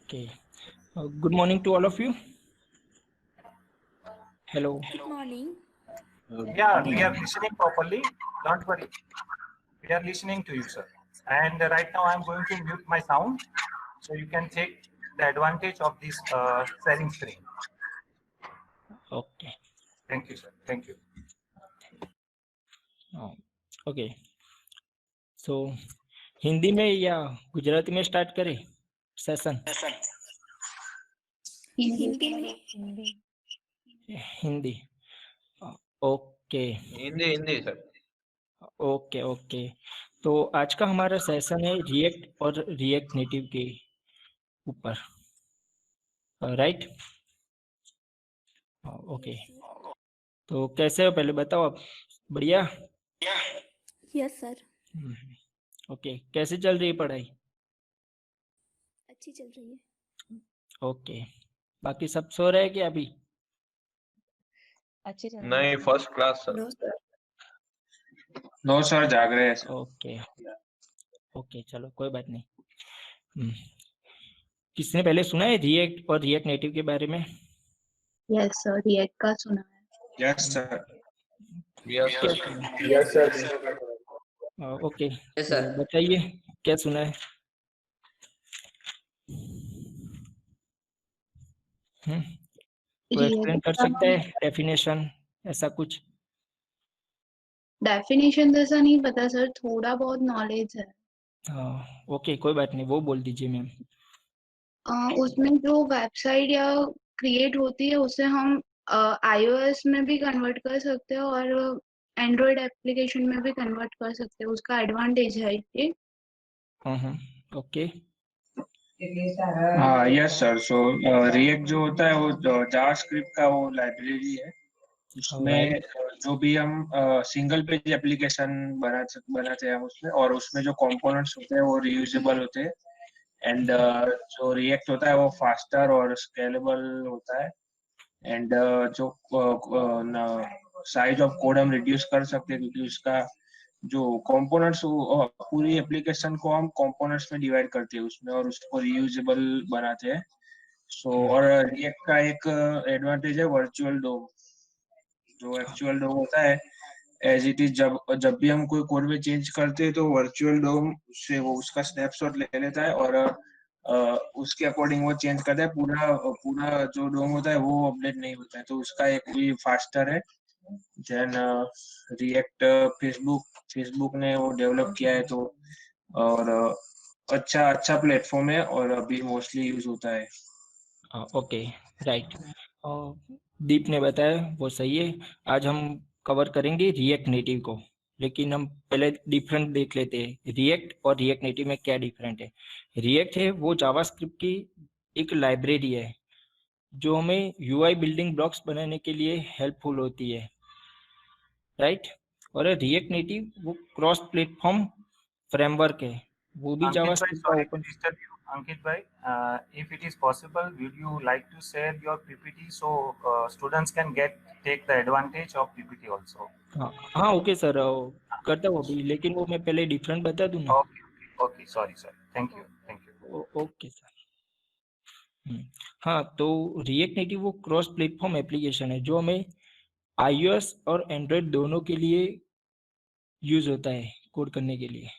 Okay. Good morning to all of you. Hello. Good morning. Yeah, we are listening properly. Don't worry. We are listening to you, sir. And right now I'm going to mute my sound so you can take the advantage of this sharing screen. Okay. Thank you, sir. Thank you. Okay. So Hindi में या गुजराती में start करें session? Hindi में. Hindi. Okay. Hindi sir. Okay okay. तो आज का हमारा session है रिएक्ट और रिएक्ट नेटिव के ऊपर, राइट? ओके. तो कैसे हो पहले बताओ आप? बढ़िया? Yes sir. ओके. कैसे चल रही है पढ़ाई? अच्छी चल रही है. ओके. बाकी सब सो रहे हैं क्या अभी? अच्छी चल रही है. नहीं, first class sir. No sir, जाग रहे हैं सर. ओके ओके, चलो कोई बात नहीं. किसने पहले सुना है रिएक्ट और रिएक्ट नेटिव के बारे में? यस सर, रिएक्ट का सुना है. Yes sir. Yes sir. Okay. Yes, sir. बताइए क्या सुना है? कोई एक्सप्लेन कर सकता है डेफिनेशन ऐसा कुछ? डेफिनेशन जैसा नहीं पता सर, थोड़ा बहुत नॉलेज है. ओके, कोई बात नहीं, वो बोल दीजिए मैम. उसमें जो वेबसाइट या क्रिएट होती है उसे हम iOS में भी कन्वर्ट कर सकते हैं और एंड्रॉइड एप्लीकेशन में भी कन्वर्ट कर सकते हैं. उसका एडवांटेज है ये. Okay. Yes sir. So React जो होता है वो जावास्क्रिप्ट का वो लाइब्रेरी है. उसमें जो भी हम सिंगल पेज एप्लीकेशन बनाते हैं उसमें, और उसमें जो कंपोनेंट्स होते हैं वो रीयूजेबल होते हैं. एंड जो रिएक्ट होता है वो फास्टर और स्केलेबल होता है. एंड जो साइज ऑफ कोड हम रिड्यूस कर सकते हैं क्योंकि उसका जो कंपोनेंट्स, पूरी एप्लीकेशन को हम कंपोनेंट्स में डिवाइड करते हैं उसमें और उसको रीयूजेबल बनाते हैं. सो और रिएक्ट का एक एडवांटेज है वर्चुअल डोम. जो एक्चुअल डोम होता है एज इट इज, जब भी हम कोई कोड में चेंज करते हैं तो वर्चुअल डोम से वो उसका स्नैपशॉट ले लेता है और उसके अकॉर्डिंग वो चेंज करता है. पूरा जो डोम होता है वो अपडेट नहीं होता है, तो उसका एक भी फास्टर है. देन रिएक्ट फेसबुक ने वो डेवलप किया है, तो और अच्छा प्लेटफॉर्म है और अभी मोस्टली यूज होता है. Okay, right. दीप ने बताया वो सही है. आज हम कवर करेंगे रिएक्ट नेटिव को, लेकिन हम पहले डिफरेंट देख लेते हैं. रिएक्ट और रिएक्ट नेटिव में क्या डिफरेंट है? रिएक्ट है वो जावास्क्रिप्ट की एक लाइब्रेरी है जो हमें यूआई बिल्डिंग ब्लॉक्स बनाने के लिए हेल्पफुल होती है, राइट? और रिएक्ट नेटिव वो क्रॉस प्लेटफॉर्म फ्रेमवर्क है, वो भी जावास्क्रिप्ट का open. Ankit bhai, if it is possible, would you like to share your PPT so students can take the advantage of PPT also? हाँ okay sir, करता हूँ अभी, लेकिन वो मैं पहले डिफरेंट बता दूँ ना. Okay, sorry sir. Thank you. Okay sir. हाँ, तो रिएक्ट नेटिव वो क्रॉस प्लेटफॉर्म एप्लीकेशन है जो हमें iOS और एंड्रॉयड दोनों के लिए यूज होता है कोड करने के लिए.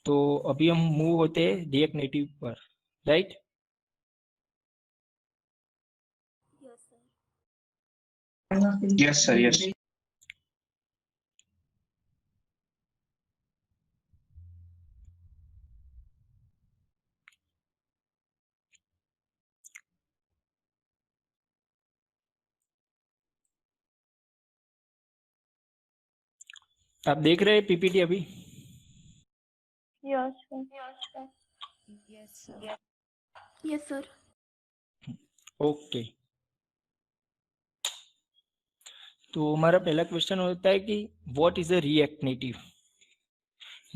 तो अभी हम मूव होते हैं रिएक्ट नेटिव पर, राइट? Yes sir. यस. आप देख रहे हैं पीपीटी अभी? Yes sir. ओके. तो हमारा पहला क्वेश्चन होता है कि what is a react native?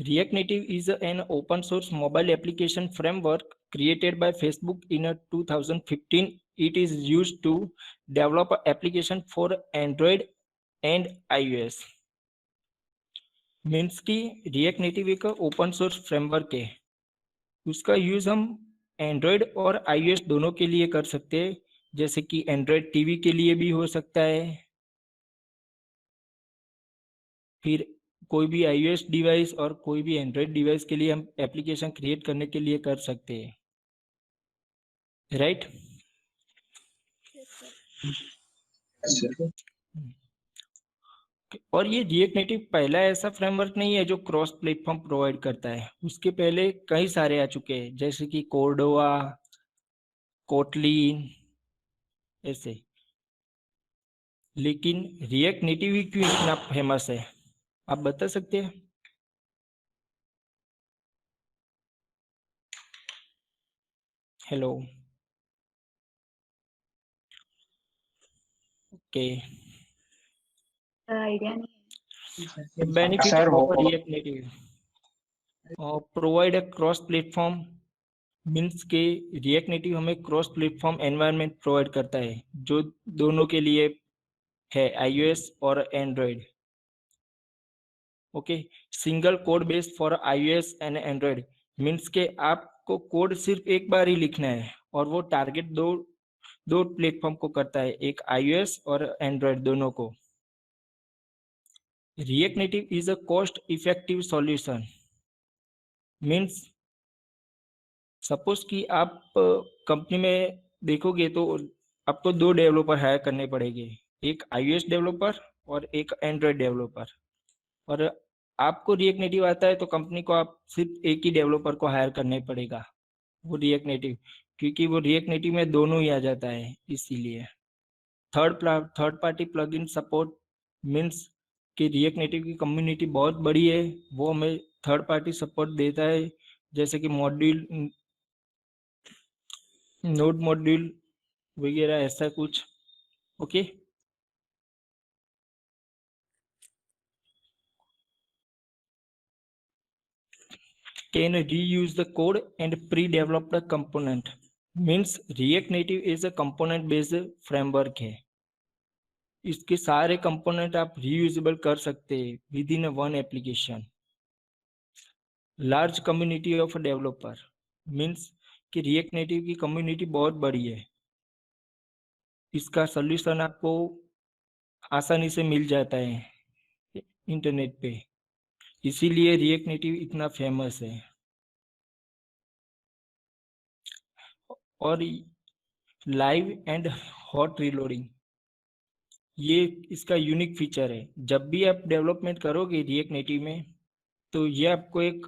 React Native is an open source mobile application framework created by Facebook in 2015. It is used to develop an application for Android and iOS. Means कि React Native एक open source framework है, उसका use हम Android और iOS दोनों के लिए कर सकते हैं, जैसे कि एंड्रॉयड टीवी के लिए भी हो सकता है, फिर कोई भी iOS डिवाइस और कोई भी एंड्रॉयड डिवाइस के लिए हम एप्लीकेशन क्रिएट करने के लिए कर सकते हैं, राइट? Yes sir. और ये रिएक्ट नेटिव पहला ऐसा फ्रेमवर्क नहीं है जो क्रॉस प्लेटफॉर्म प्रोवाइड करता है, उसके पहले कई सारे आ चुके हैं, जैसे कि कोर्डोवा, कोटलिन, ऐसे। लेकिन रिएक्ट नेटिव ही क्यों इतना फेमस है, आप बता सकते हैं? Hello, okay. आइडिया नहीं है। बेनिफिट सर ऑफ वो react native provide a cross platform, means के रिएक्ट नेटिव हमें क्रॉस प्लेटफॉर्म एनवायरनमेंट प्रोवाइड करता है, जो दोनों के लिए है, iOS और Android. Okay, single code base for iOS and Android, means के आपको कोड सिर्फ एक बार ही लिखना है और वो टारगेट दो प्लेटफॉर्म को करता है, एक iOS और एंड्रॉयड दोनों को। React native is a cost effective solution, means suppose कि आप कंपनी में देखोगे तो आपको 2 डेवलपर हायर करने पड़ेंगे, एक iOS डेवलपर और एक एंड्रॉयड डेवलपर, और आपको रिएक्ट नेटिव आता है तो कंपनी को आप सिर्फ एक ही डेवलपर को हायर करने पड़ेगा, वो रिएक्ट नेटिव, क्योंकि वो रिएक्ट नेटिव में दोनों ही आ जाता है। इसीलिए third party plugin support, means कि रिएक्ट नेटिव की कम्युनिटी बहुत बड़ी है, वो हमें थर्ड पार्टी सपोर्ट देता है, जैसे कि मॉड्यूल, नोड मॉड्यूल वगैरह, ऐसा कुछ। Okay, can reuse the code and pre-developed component, means React Native is a component based framework है, इसके सारे कंपोनेंट आप रीयूजेबल कर सकते हैं with in one application. Large community of developer, means कि रिएक्ट नेटिव की कम्युनिटी बहुत बड़ी है, इसका सोल्यूशन आपको आसानी से मिल जाता है इंटरनेट पे, इसीलिए रिएक्ट नेटिव इतना फेमस है। और लाइव एंड हॉट रीलोडिंग, ये इसका यूनिक फीचर है, जब भी आप डेवलपमेंट करोगे रिएक्ट नेटिव में तो ये आपको एक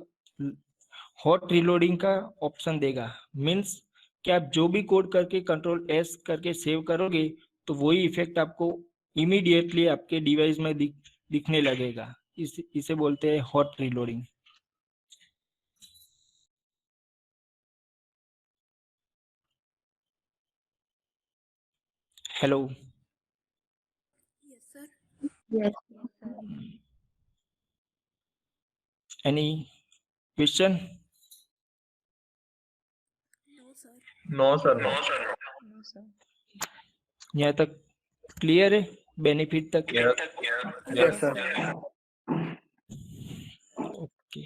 हॉट रीलोडिंग का ऑप्शन देगा, मीन्स कि आप जो भी कोड करके Ctrl+S करके सेव करोगे तो वही इफेक्ट आपको इमीडिएटली आपके डिवाइस में दिखने लगेगा, इसे बोलते हैं hot reloading. Hello, yes sir. Yes. Any question? No sir. No, sir, no. No, sir. यहाँ तक क्लियर है, बेनिफिट तक? Yes, yes yes. Sir. Okay,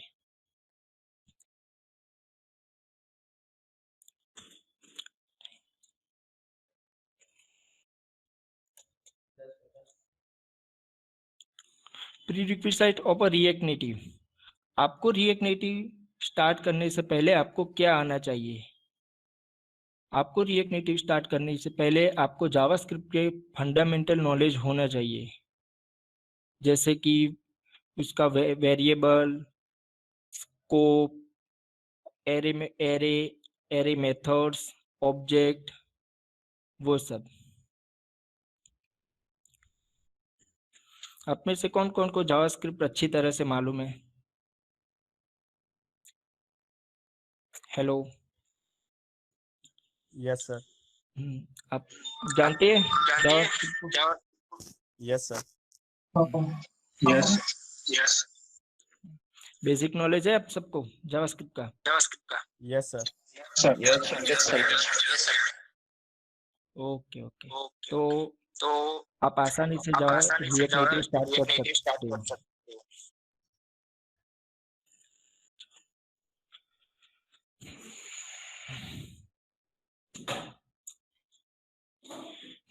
prerequisite of a react native, आपको रिएक्ट नेटिव स्टार्ट करने से पहले आपको क्या आना चाहिए? आपको रिएक्ट नेटिव स्टार्ट करने से पहले आपको जावास्क्रिप्ट के फंडामेंटल नॉलेज होना चाहिए, जैसे कि उसका variable, scope, array methods, object, वो सब। आप में से कौन कौन को जावास्क्रिप्ट अच्छी तरह से मालूम है? Hello, yes sir. आप जानते हैं जावास्क्रिप्ट को? Yes sir. Yes basic knowledge है आप सबको जावास्क्रिप्ट का? Yes sir. Sir Yes, sir. Okay okay, तो आप आसानी से जावा रिएक्ट नेटिव स्टार्ट कर सकते हो।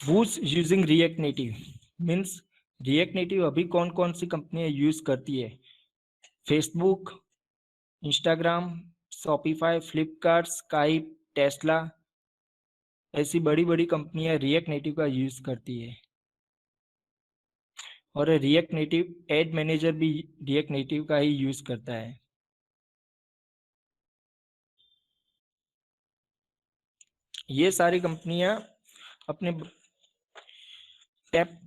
who's using React Native means React Native अभी कौन कौन सी कंपनियां यूज करती है? Facebook, Instagram, Shopify, Flipkart, Skype, Tesla, ऐसी बड़ी बड़ी कंपनियां रिएक्ट नेटिव का यूज करती है। और रिएक्ट नेटिव एड मैनेजर भी रिएक्ट नेटिव का ही यूज करता है। ये सारी कंपनियां अपने ऐप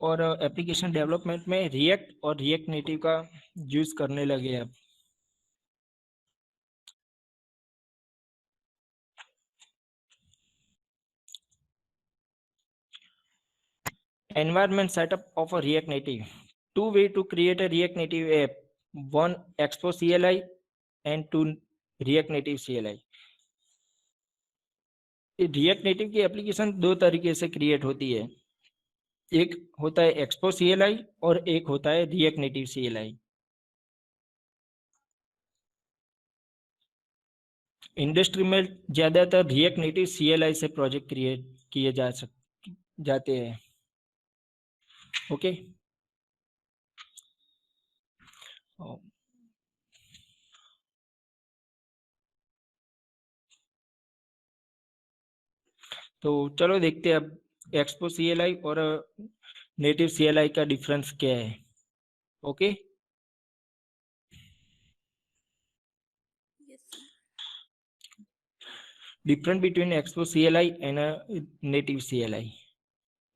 और एप्लीकेशन डेवलपमेंट में रिएक्ट और रिएक्ट नेटिव का यूज करने लगे अब। Environment setup of a React Native. Two ways to create a React Native app. One Expo CLI and two React Native CLI. React Native की application दो तरीके से क्रिएट होती है, एक होता है एक्सपो CLI और एक होता है React Native CLI। इंडस्ट्री में ज्यादातर React Native CLI से प्रोजेक्ट क्रिएट किए जाते हैं। ओके तो चलो देखते हैं अब एक्सपो CLI और नेटिव CLI का डिफरेंस क्या है। Okay Yes, sir. difference between Expo CLI and a native CLI.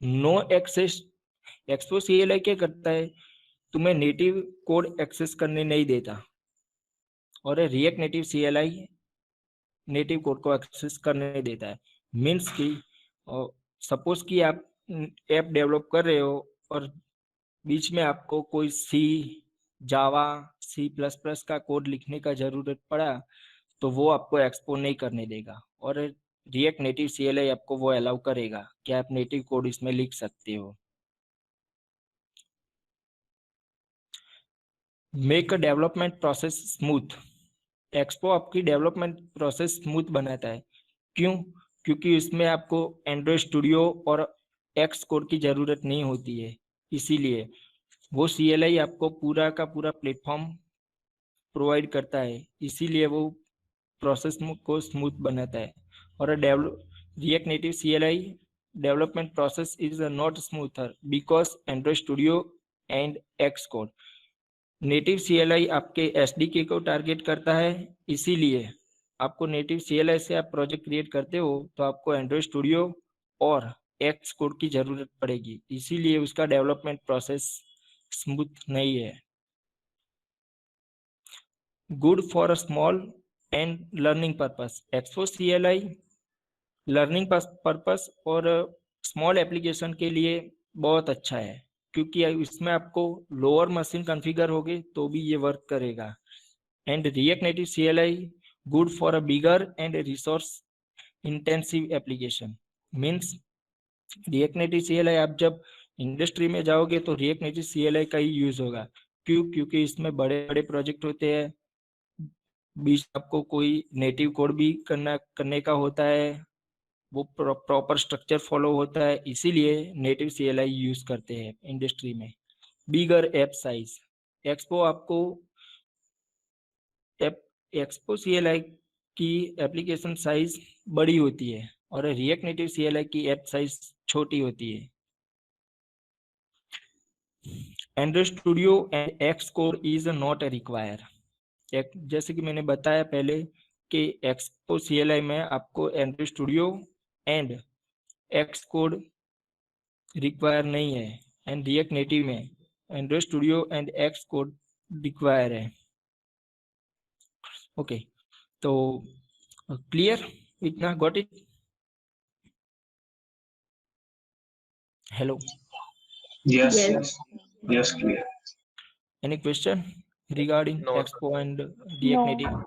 No access. Expo CLI क्या करता है? तुम्हें नेटिव कोड एक्सेस करने नहीं देता, और react native CLI native code को एक्सेस करने देता है। मीन्स कि सपोज कि आप ऐप डेवलप कर रहे हो और बीच में आपको कोई C, जावा, C++ का कोड लिखने का जरूरत पड़ा, तो वो आपको एक्सपोर्ट नहीं करने देगा, और रिएक्ट नेटिव CLI आपको वो अलाउ करेगा कि आप नेटिव कोड इसमें लिख सकते हो। Make a development process smooth. Expo आपकी डेवलपमेंट प्रोसेस स्मूथ बनाता है। क्यों? क्योंकि इसमें आपको एंड्रॉइड स्टूडियो और एक्स कोड की जरूरत नहीं होती है, इसीलिए वो CLI आपको पूरा का पूरा प्लेटफॉर्म प्रोवाइड करता है, इसीलिए वो प्रोसेस को स्मूथ बनाता है। और react native CLI development process is not smoother because Android studio and x code. Native CLI आपके SDK को टारगेट करता है, इसीलिए आपको नेटिव CLI से आप प्रोजेक्ट क्रिएट करते हो तो आपको एंड्रॉइड स्टूडियो और एक्स कोड की जरूरत पड़ेगी, इसीलिए उसका डेवलपमेंट प्रोसेस स्मूथ नहीं है। Good for a small and learning purpose. Expo CLI learning purpose और स्मॉल एप्लीकेशन के लिए बहुत अच्छा है, क्योंकि इसमें आपको लोअर मशीन कॉन्फ़िगर होगे तो भी ये वर्क करेगा। And react native CLI good for a bigger and resource intensive application. Means react native CLI आप जब इंडस्ट्री में जाओगे तो रिएक्ट नेटिव CLI का ही यूज होगा। क्यों? क्योंकि इसमें बड़े बड़े प्रोजेक्ट होते हैं, बीच आपको कोई नेटिव कोड भी करने का होता है, वो प्रॉपर स्ट्रक्चर फॉलो होता है, इसीलिए नेटिव CLI यूज करते हैं इंडस्ट्री में। बिगर ऐप साइज। एक्सपो CLI की एप्लीकेशन साइज बड़ी होती है और रिएक्ट नेटिव CLI की ऐप साइज छोटी होती है। Android studio and x code is not require. जैसे कि मैंने बताया पहले कि एक्सपो CLI में आपको Android studio and x code require नहीं है, एंड रिएक्ट नेटिव में Android studio and x code require है। ओके तो क्लियर? इतना got it? Hello, Yes, Yes. yes, yes, clear. Any question regarding No, sir. Expo and react native?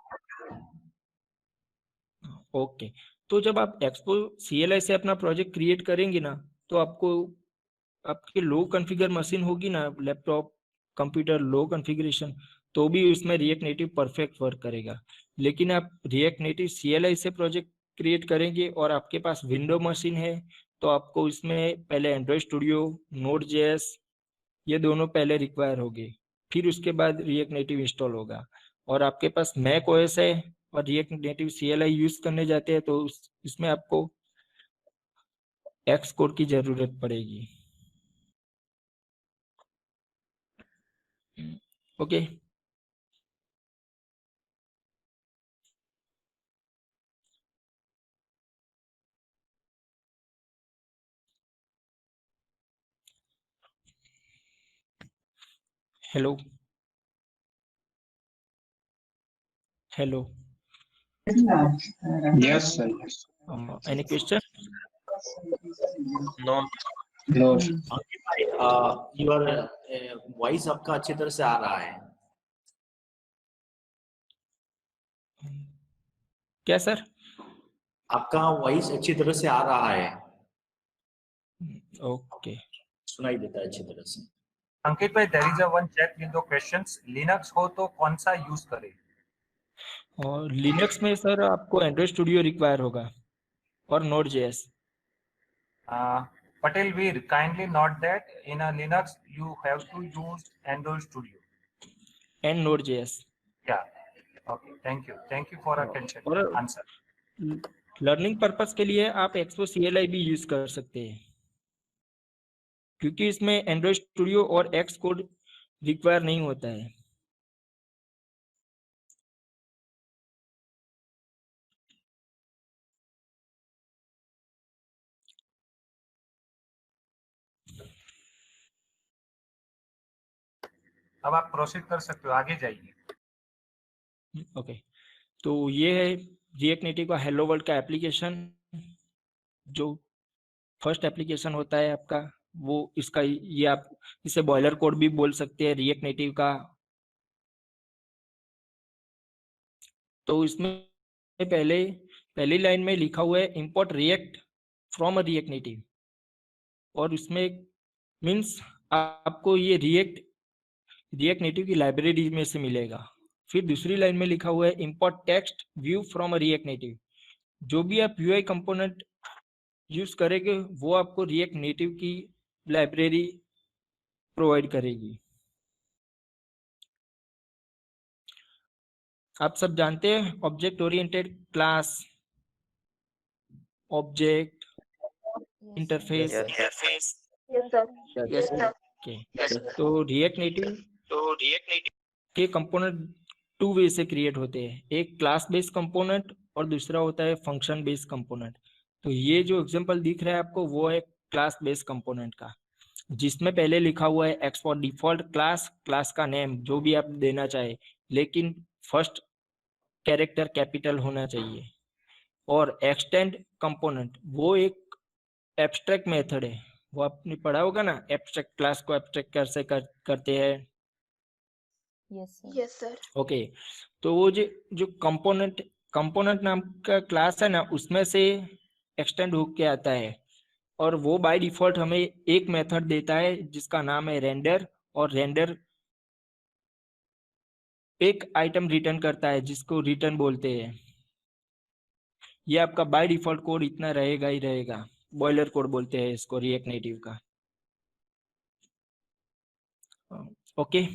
Okay तो जब आप expo CLI से अपना project create करेंगे ना, तो आपको आपकी लो कॉन्फ़िगर मशीन होगी ना, लैपटॉप, कंप्यूटर, लो कॉन्फ़िगरेशन, तो भी उसमें रिएक्ट नेटिव परफेक्ट वर्क करेगा। लेकिन आप रिएक्ट नेटिव CLI से प्रोजेक्ट क्रिएट करेंगे और आपके पास विंडो मशीन है तो आपको इसमें पहले एंड्रॉइड स्टूडियो, नोड जेएस ये दोनों पहले रिक्वायर होंगे, फिर उसके बाद रिएक्ट नेटिव इंस्टॉल होगा। और आपके पास मैक ओएस है और रिएक्ट नेटिव CLI यूज करने जाते हैं तो इसमें आपको एक्स कोड की जरूरत पड़ेगी। Okay, hello hello, Yes, sir. Any question? No. No. अंकित भाई योर वॉइस आपका अच्छी तरह से आ रहा है। क्या सर? आपका वॉइस अच्छी तरह से आ रहा है, ओके, सुनाई देता है अच्छी तरह से। अंकित भाई, there is a one chat window questions. Linux हो तो कौन सा यूज करें? और लिनक्स में सर आपको एंड्रॉइड स्टूडियो रिक्वायर होगा और node JS. Patel Veer, kindly note that in a Linux you have to use Android Studio. And node JS. Yeah. Okay. Thank you for attention. और Answer. Learning purpose के लिए आप expo CLI भी use कर सकते हैं, क्योंकि इसमें एंड्रॉइड स्टूडियो और एक्स कोड रिक्वायर नहीं होता है। अब आप प्रोसीड कर सकते हो, आगे जाइए। ओके, तो ये है रिएक्ट नेटिव का हेलो वर्ल्ड का एप्लीकेशन। जो फर्स्ट एप्लीकेशन होता है आपका, वो इसका ये आप इसे बॉयलर कोड भी बोल सकते हैं रिएक्ट नेटिव का। तो इसमें पहली लाइन में लिखा हुआ है import react from a react native, और उसमें मीन्स आपको ये रिएक्ट नेटिव की लाइब्रेरी में से मिलेगा। फिर दूसरी लाइन में लिखा हुआ है import text view from a react native. जो भी आप यूआई कंपोनेंट यूज करेंगे वो आपको रिएक्ट नेटिव की लाइब्रेरी प्रोवाइड करेगी। आप सब जानते हैं object oriented class, object interface. तो रिएक्ट नेटिव के कंपोनेंट टू वे से क्रिएट होते हैं, एक क्लास बेस्ड कंपोनेंट और दूसरा होता है फंक्शन बेस्ड कंपोनेंट। तो ये जो एग्जांपल दिख रहा है आपको वो है क्लास बेस्ड कंपोनेंट का, जिसमें पहले लिखा हुआ है एक्स फॉर डिफॉल्ट क्लास का नेम जो भी आप देना चाहे, लेकिन फर्स्ट कैरेक्टर कैपिटल होना चाहिए। और एक्सटेंड कंपोनेंट वो एक एब्स्ट्रैक्ट मेथड है, वो आपने पढ़ा होगा ना, एब्स्ट्रैक्ट क्लास को एब्स्ट्रैक्ट कैसे करते हैं। Yes sir. ओके, तो वो जो कंपोनेंट नाम का क्लास है ना, उसमें से एक्सटेंड होके आता है, और वो बाय डिफॉल्ट हमें एक मेथड देता है जिसका नाम है रेंडर, और रेंडर एक आइटम रिटर्न करता है जिसको रिटर्न बोलते हैं। ये आपका बाय डिफॉल्ट कोड इतना रहेगा ही रहेगा, बॉयलर कोड बोलते हैं इसको रिएक्ट नेटिव का। ओके,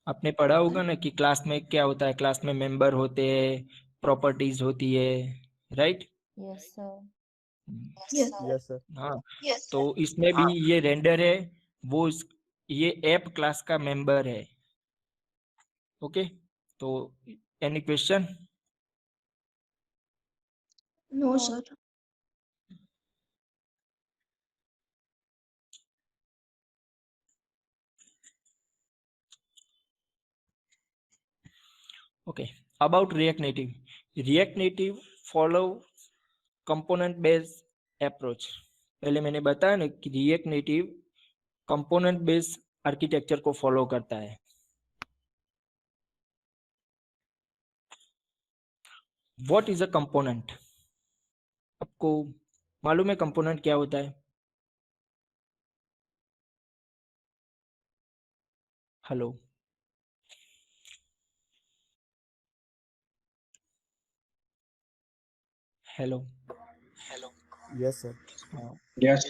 आपने पढ़ा होगा ना कि क्लास में क्या होता है, क्लास में मेंबर होते हैं, प्रॉपर्टीज होती है, राइट? Yes, sir. हाँ, तो इसमें भी ये रेंडर है, वो ये ऐप क्लास का मेंबर है। ओके, तो any question? No sir. Okay, about React Native. React Native follow component based approach. पहले मैंने बताया ना कि React Native component based architecture को फॉलो करता है। What is a component? आपको मालूम है कंपोनेंट क्या होता है? Hello, hello, Yes, sir. Yes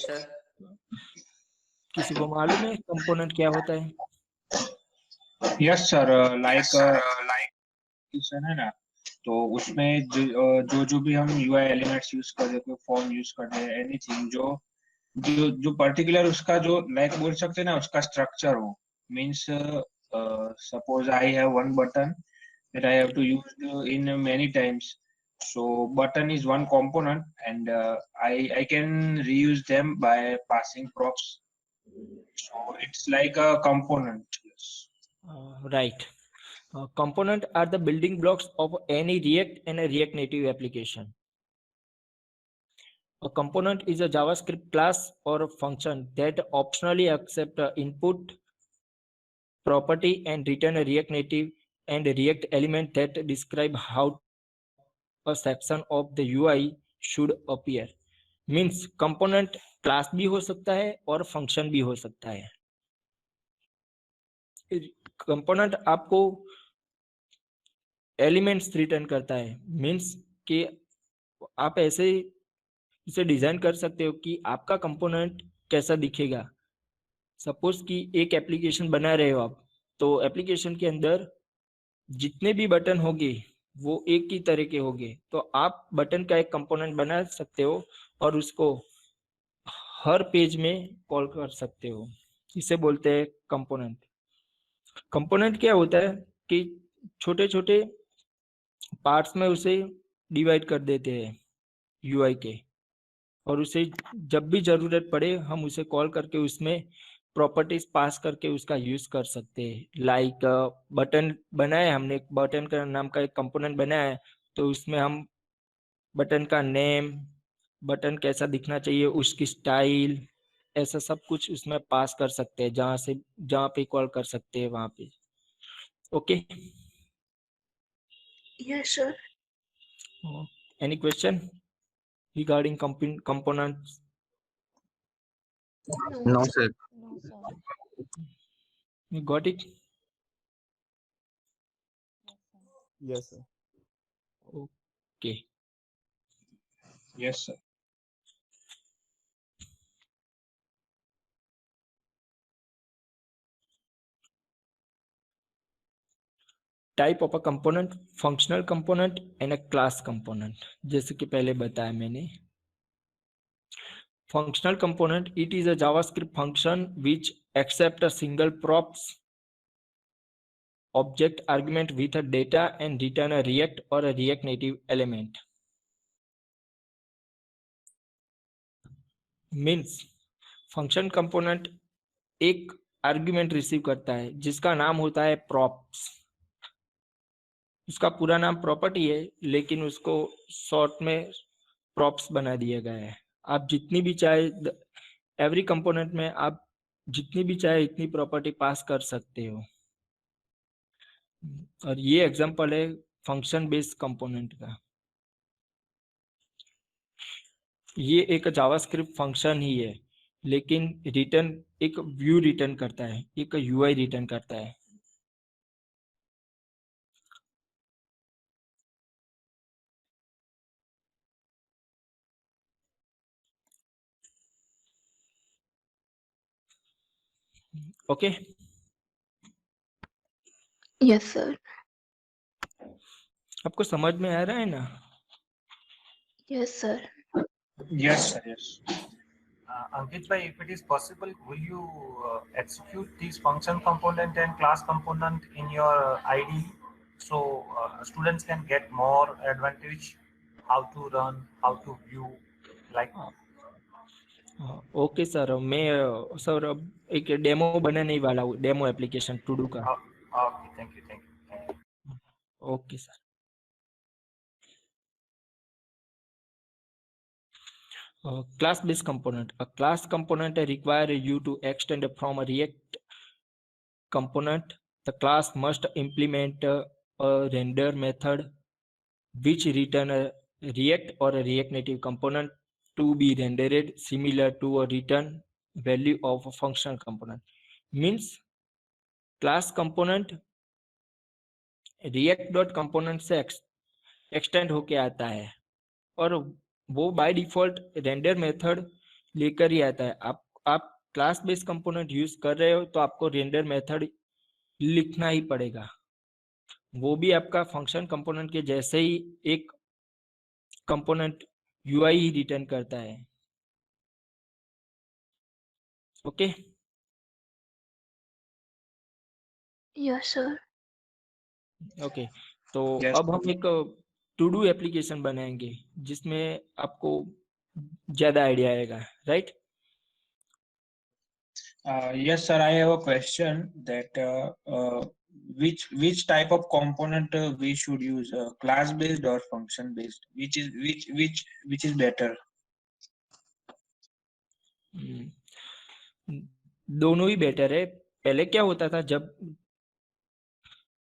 किसी को मालूम है कंपोनेंट क्या होता है? यस सर, लाइक है ना, तो उसमें जो भी हम यूआई एलिमेंट्स यूज कर रहे हैं, फॉर्म यूज कर रहे हैं, एनीथिंग जो जो जो पर्टिकुलर उसका जो लाइक बोल सकते हैं ना, उसका स्ट्रक्चर हो, means suppose I have one button that I have to use in many times. So button is one component, and I can reuse them by passing props. So it's like a component. Yes. Right. Component are the building blocks of any React and a React Native application. A component is a JavaScript class or a function that optionally accept input, property, and return a React Native and a React element that describe how a section of the UI should appear. Means component class भी हो सकता है और function भी हो सकता है. Component आपको एलिमेंट्स रिटर्न करता है, मीन्स कि आप ऐसे इसे डिजाइन कर सकते हो कि आपका कंपोनेंट कैसा दिखेगा. सपोज कि एक एप्लीकेशन बना रहे हो आप, तो एप्लीकेशन के अंदर जितने भी बटन होंगे वो एक ही तरह के होंगे, तो आप बटन का एक कंपोनेंट बना सकते हो और उसको हर पेज में कॉल कर सकते हो. इसे बोलते हैं कंपोनेंट. कंपोनेंट क्या होता है कि छोटे छोटे पार्ट्स में उसे डिवाइड कर देते हैं यूआई के, और उसे जब भी जरूरत पड़े हम उसे कॉल करके उसमें प्रॉपर्टीज पास करके उसका यूज कर सकते हैं. लाइक बटन बनाया हमने, बटन का नाम का एक कंपोनेंट बनाया है, तो उसमें हम बटन का नेम, बटन कैसा दिखना चाहिए, उसकी स्टाइल, ऐसा सब कुछ उसमें पास कर सकते हैं. जहाँ पे कॉल कर सकते हैं वहां पे. Okay. Yes, sir. Any question regarding components? No, sir. You got it? Yes, sir. Okay. Yes, sir. Type of a component, functional component and a class component. जैसे कि पहले बताया मैंने, functional component, it is a JavaScript function which accept a single props object argument with a data and return a React or a React Native element. Means function component एक argument receive करता है जिसका नाम होता है props. उसका पूरा नाम प्रॉपर्टी है, लेकिन उसको शॉर्ट में props बना दिया गया है. आप जितनी भी चाहे एवरी कंपोनेंट में आप जितनी भी चाहे इतनी प्रॉपर्टी पास कर सकते हो. और ये एग्जांपल है फंक्शन बेस्ड कंपोनेंट का. ये एक जावास्क्रिप्ट फंक्शन ही है, लेकिन रिटर्न एक व्यू रिटर्न करता है, एक यूआई रिटर्न करता है. ओके. Yes, sir. आपको समझ में आ रहा है ना? Yes, sir. Yes, sir. Yes. Ankit bhai, if it is possible, will you execute these function component and class component in your IDE so students can get more advantage how to run, how to view, like. Okay sir, मैं sir अब एक demo बनाने वाला हूँ, demo application to do का. Okay, thank you. Okay sir. Class-based component. A class component require you to extend from a React component. The class must implement a render method which return a React or a React Native component to be rendered similar to a return value of a functional component. Means class component React.component से extend होके आता है, और वो by default render method लेकर ही आता है। आप क्लास बेस्ड कंपोनेंट यूज कर रहे हो तो आपको रेंडर मेथड लिखना ही पड़ेगा। वो भी आपका फंक्शन कंपोनेंट के जैसे ही एक कंपोनेंट यूआई ही रिटर्न करता है। Okay Yes, sir. ओके तो Yes. अब हम एक टू डू एप्लीकेशन बनाएंगे जिसमें आपको ज्यादा आइडिया आएगा, right? Yes, sir. I have a question that which type of component we should use, class based or function based? Which is better? दोनों ही बेटर है। पहले क्या होता था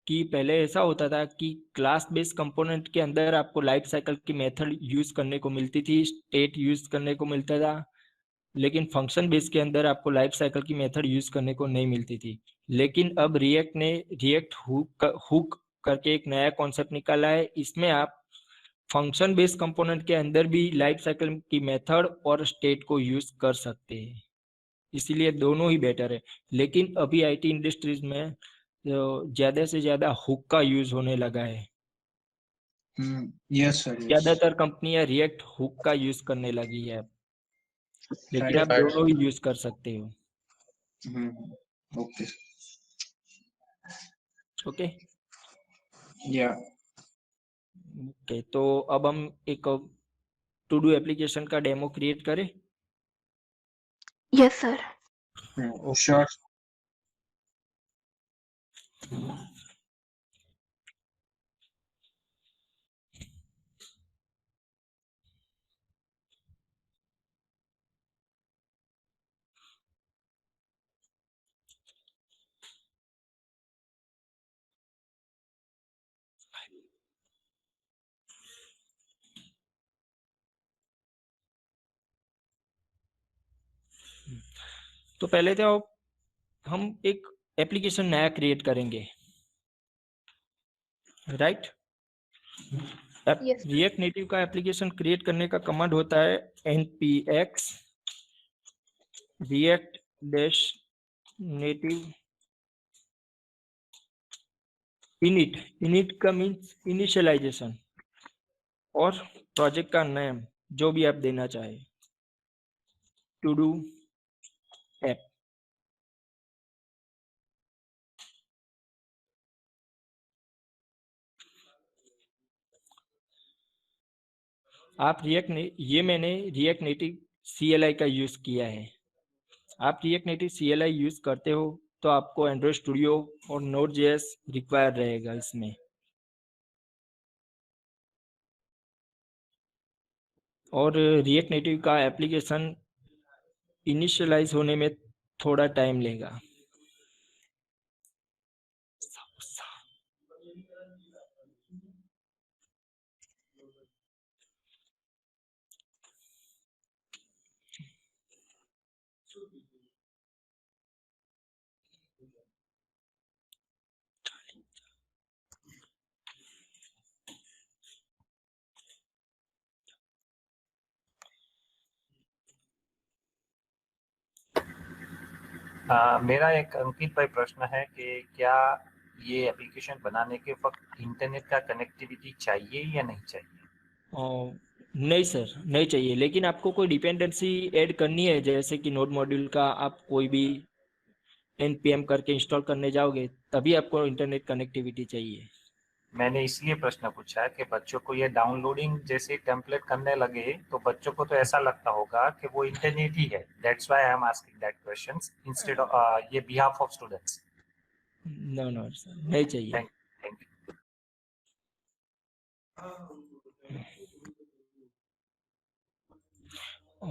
पहले ऐसा होता था कि क्लास बेस्ड कंपोनेंट के अंदर आपको लाइफ साइकिल की मेथड यूज करने को मिलती थी, स्टेट यूज करने को मिलता था, लेकिन फंक्शन बेस के अंदर आपको लाइफ साइकिल की मेथड यूज करने को नहीं मिलती थी। लेकिन अब रिएक्ट ने रिएक्ट हुक करके एक नया कॉन्सेप्ट निकाला है। इसमें आप फंक्शन बेस्ड कंपोनेंट के अंदर भी लाइफ साइकिल की मेथड और स्टेट को यूज कर सकते हैं, इसीलिए दोनों ही बेटर है। लेकिन अभी आईटी इंडस्ट्रीज में ज्यादा से ज्यादा हुक का यूज होने लगा है। Yes, sir. Yes. ज्यादातर कंपनियां रिएक्ट हुक का यूज करने लगी है, लेकिन आप Right. दोनों ही यूज कर सकते हो। Okay. Okay Yeah. ओके तो अब हम एक टू डू एप्लीकेशन का डेमो क्रिएट करें। Yes, sir. Sure. तो पहले तो हम एक एप्लीकेशन नया क्रिएट करेंगे, राइट? Yes. रिएक्ट नेटिव का एप्लीकेशन क्रिएट करने का कमांड होता है npx react dash native init का मीन्स इनिशियलाइजेशन और प्रोजेक्ट का नाम जो भी आप देना चाहे, टू डू ऐप। मैंने रिएक्ट नेटिव CLI का यूज किया है। आप रिएक्ट नेटिव CLI यूज करते हो तो आपको एंड्रॉइड स्टूडियो और Node.js रिक्वायर रहेगा इसमें। और रिएक्ट नेटिव का एप्लीकेशन इनिशियलाइज होने में थोड़ा टाइम लेगा। मेरा एक अंकित भाई प्रश्न है कि क्या ये एप्लीकेशन बनाने के वक्त इंटरनेट का कनेक्टिविटी चाहिए या नहीं चाहिए? नहीं सर, नहीं चाहिए, लेकिन आपको कोई डिपेंडेंसी ऐड करनी है, जैसे कि नोड मॉड्यूल का आप कोई भी npm करके इंस्टॉल करने जाओगे तभी आपको इंटरनेट कनेक्टिविटी चाहिए। मैंने इसलिए प्रश्न पूछा कि बच्चों को ये डाउनलोडिंग जैसे टेम्पलेट करने लगे तो बच्चों को तो ऐसा लगता होगा कि वो इंटरनेट ही है। That's why I am asking that questions instead of ये behalf of students. No sir, नहीं चाहिए। Thank you.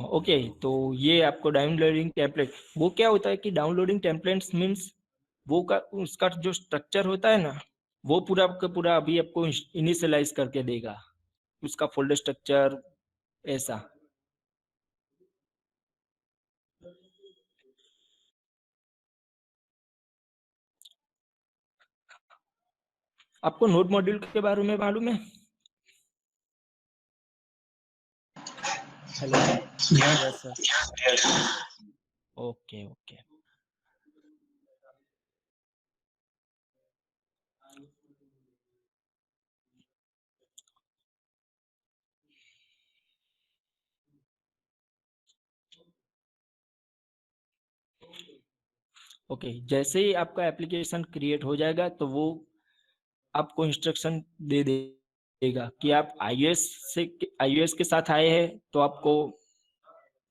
ओके तो ये आपको डाउनलोडिंग टेम्पलेट, वो क्या होता है कि डाउनलोडिंग टेम्पलेट्स मीन्स वो उसका जो स्ट्रक्चर होता है ना, वो पूरा का पूरा अभी आपको इनिशियलाइज करके देगा, उसका फोल्डर स्ट्रक्चर ऐसा। आपको नोड मॉड्यूल के बारे में मालूम है? Hello, Yes, sir. Okay okay. Okay, जैसे ही आपका एप्लीकेशन क्रिएट हो जाएगा तो वो आपको इंस्ट्रक्शन दे देगा कि आप iOS के साथ आए हैं तो आपको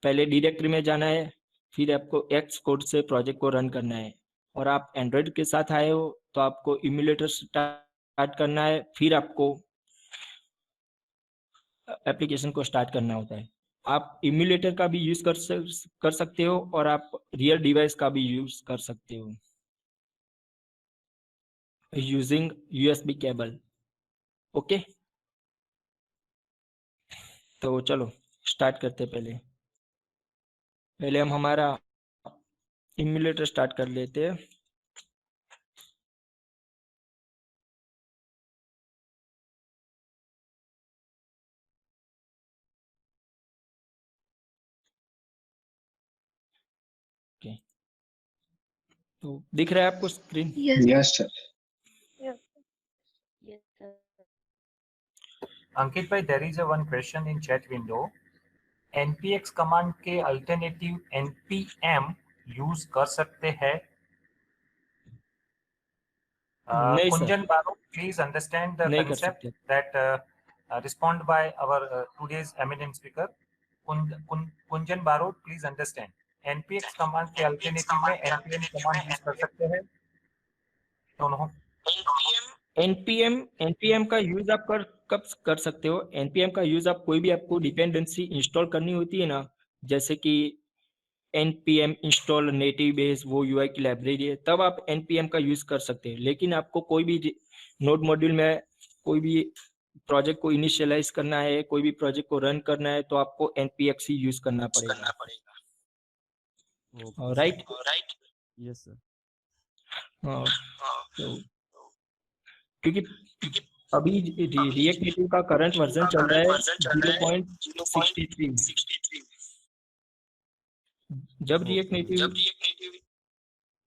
पहले डायरेक्टरी में जाना है, फिर आपको एक्स कोड से प्रोजेक्ट को रन करना है। और आप एंड्रॉयड के साथ आए हो तो आपको इम्यूलेटर स्टार्ट करना है, फिर आपको एप्लीकेशन को स्टार्ट करना होता है। आप इम्यूलेटर का भी यूज कर सकते हो और आप रियल डिवाइस का भी यूज कर सकते हो यूजिंग USB केबल। ओके, तो चलो स्टार्ट करते हैं। पहले हम हमारा इम्यूलेटर स्टार्ट कर लेते हैं। ओके, तो दिख रहा है आपको screen? Yes. Yes sir. Yes, sir. Ankit bhai, there is a one question in chat window. npx command के alternative npm use कर सकते हैं? नहीं sir, Kunjan Baru, please understand the नहीं कर concept सकते। that respond by our today's eminent speaker. Kunjan Baru, please understand. npx command के alternative में npm command use कर सकते हैं? दोनों। npm का यूज आप कब कर सकते हो? npm का यूज आप कोई भी आपको डिपेंडेंसी इंस्टॉल करनी होती है ना, जैसे कि npm इंस्टॉल नेटिव बेस, वो UI की लाइब्रेरी है, तब आप npm का यूज कर सकते हैं। लेकिन आपको कोई भी नोड मॉड्यूल में कोई भी प्रोजेक्ट को इनिशियलाइज करना है, कोई भी प्रोजेक्ट को रन करना है, तो आपको npx ही यूज करना पड़ेगा। Okay, right? yes, sir. हाँ, तो क्योंकि अभी रिएक्ट नेटिव का करंट वर्जन चल रहा है 0.63। जब रिएक्ट नेटिव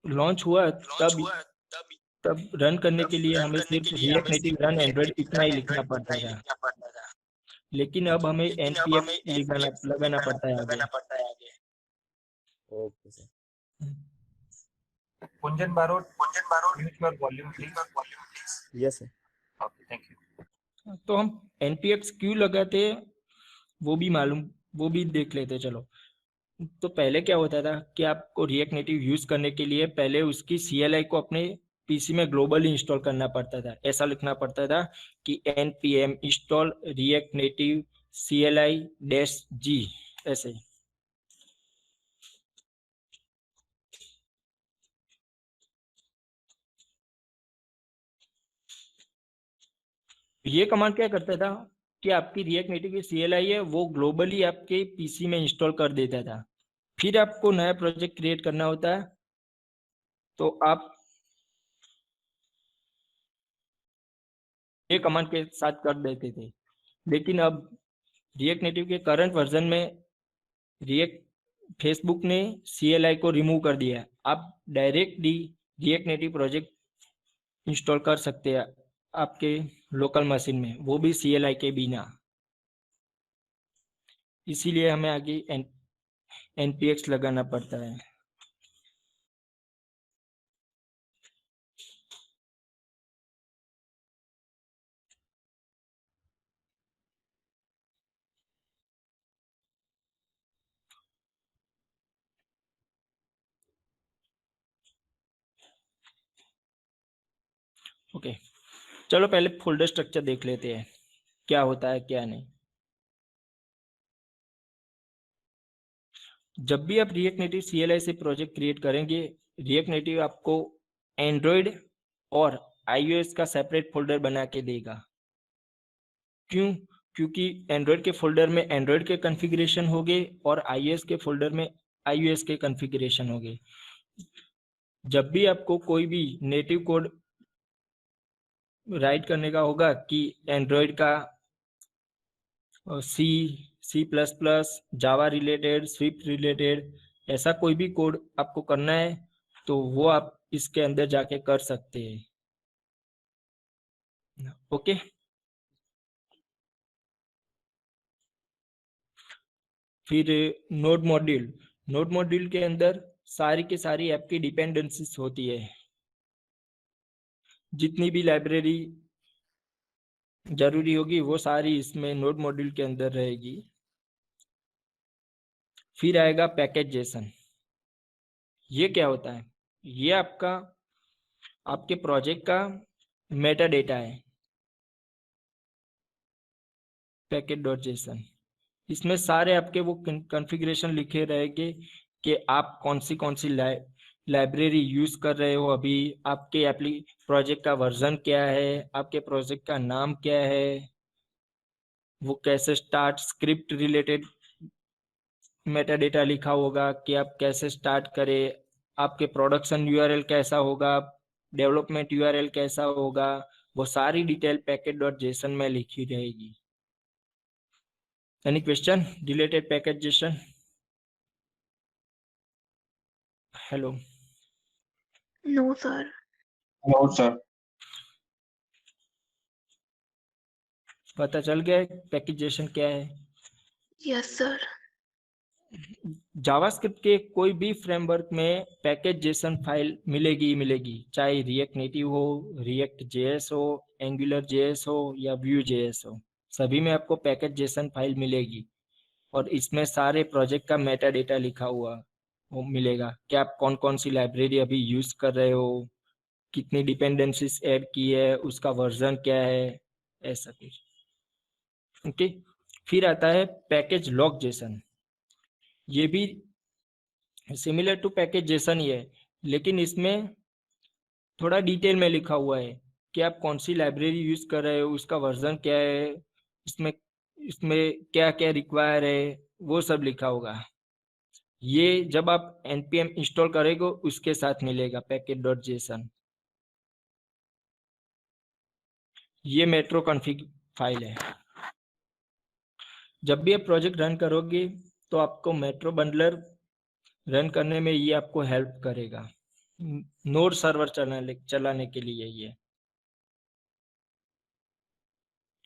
लॉन्च हुआ तब रन करने के लिए हमें सिर्फ रिएक्ट नेटिव रन एंड्रॉइड इतना ही लिखना पड़ता था, लेकिन अब हमें npx लगाना पड़ता है आगे। Okay, sir. Kunjan Baru, mute your volume, please. Yes, sir. Okay, thank you. तो हम npx क्यों लगाते वो भी देख लेते। चलो, तो पहले क्या होता था कि आपको रिएक्ट नेटिव यूज करने के लिए पहले उसकी CLI को अपने पीसी में ग्लोबली इंस्टॉल करना पड़ता था। ऐसा लिखना पड़ता था कि npm install react native CLI-G ऐसे। ये कमांड क्या करता था कि आपकी रिएक्ट नेटिव की CLI है वो ग्लोबली आपके पीसी में इंस्टॉल कर देता था। फिर आपको नया प्रोजेक्ट क्रिएट करना होता है तो आप ये कमांड के साथ कर देते थे। लेकिन अब रिएक्ट नेटिव के करंट वर्जन में फेसबुक ने CLI को रिमूव कर दिया है। आप directly react native project install कर सकते हैं आपके लोकल मशीन में, वो भी CLI के बिना। इसीलिए हमें आगे npx लगाना पड़ता है। ओके, चलो पहले फोल्डर स्ट्रक्चर देख लेते हैं क्या होता है क्या नहीं। जब भी आप रिएक्ट नेटिव CLI से प्रोजेक्ट क्रिएट करेंगे, रिएक्ट नेटिव आपको एंड्रॉयड और iOS का सेपरेट फोल्डर बना के देगा। क्यों? क्योंकि एंड्रॉयड के फोल्डर में एंड्रॉयड के कॉन्फ़िगरेशन होंगे और iOS के फोल्डर में iOS के कॉन्फ़िगरेशन होंगे। जब भी आपको कोई भी नेटिव कोड राइट करने का होगा कि एंड्रॉयड का C++, जावा रिलेटेड, स्विफ्ट रिलेटेड, ऐसा कोई भी कोड आपको करना है तो वो आप इसके अंदर जाके कर सकते हैं। ओके, फिर नोड मॉड्यूल के अंदर सारी की सारी ऐप की डिपेंडेंसीज होती है। जितनी भी लाइब्रेरी जरूरी होगी वो सारी इसमें नोड मॉड्यूल के अंदर रहेगी। फिर आएगा पैकेज जेसन। ये क्या होता है? ये आपके प्रोजेक्ट का मेटा डेटा है, पैकेज.जेसन। इसमें सारे आपके वो कॉन्फ़िगरेशन लिखे रहेंगे कि आप कौन सी लाइब्रेरी यूज कर रहे हो अभी, आपके प्रोजेक्ट का वर्जन क्या है, आपके प्रोजेक्ट का नाम क्या है, वो कैसे start, script related Meta data लिखा होगा कि आप कैसे स्टार्ट करें, आपके प्रोडक्शन यूआरएल कैसा होगा, डेवलपमेंट यूआरएल कैसा होगा, वो सारी डिटेल पैकेज.जेसन में लिखी रहेगी। Any question related package JSON? Hello, No, sir. No sir. पता चल गया पैकेज.जेसन क्या है? Yes, sir. जावास्क्रिप्ट के कोई भी फ्रेमवर्क में पैकेज.जेसन फाइल मिलेगी ही मिलेगी, चाहे रिएक्ट नेटिव हो, रिएक्ट जेएस हो, एंगुलर जेएस हो या व्यू जेएस हो, सभी में आपको पैकेज.जेसन फाइल मिलेगी। और इसमें सारे प्रोजेक्ट का मेटा डेटा लिखा हुआ वो मिलेगा कि आप कौन कौन सी लाइब्रेरी अभी यूज कर रहे हो, कितनी डिपेंडेंसीज ऐड की है, उसका वर्जन क्या है, ऐसा कुछ। ओके, फिर आता है पैकेज लॉग.जेसन। ये भी सिमिलर टू पैकेज.जेसन ही है, लेकिन इसमें थोड़ा डिटेल में लिखा हुआ है कि आप कौन सी लाइब्रेरी यूज कर रहे हो, उसका वर्जन क्या है, इसमें इसमें क्या क्या रिक्वायर है, वो सब लिखा होगा। ये जब आप npm इंस्टॉल करेंगे उसके साथ मिलेगा पैकेज.जेसन। ये मेट्रो कॉन्फ़िग फाइल है। जब भी आप प्रोजेक्ट रन करोगे तो आपको मेट्रो बंडलर रन करने में ये आपको हेल्प करेगा, नोड सर्वर चलाने के लिए ये।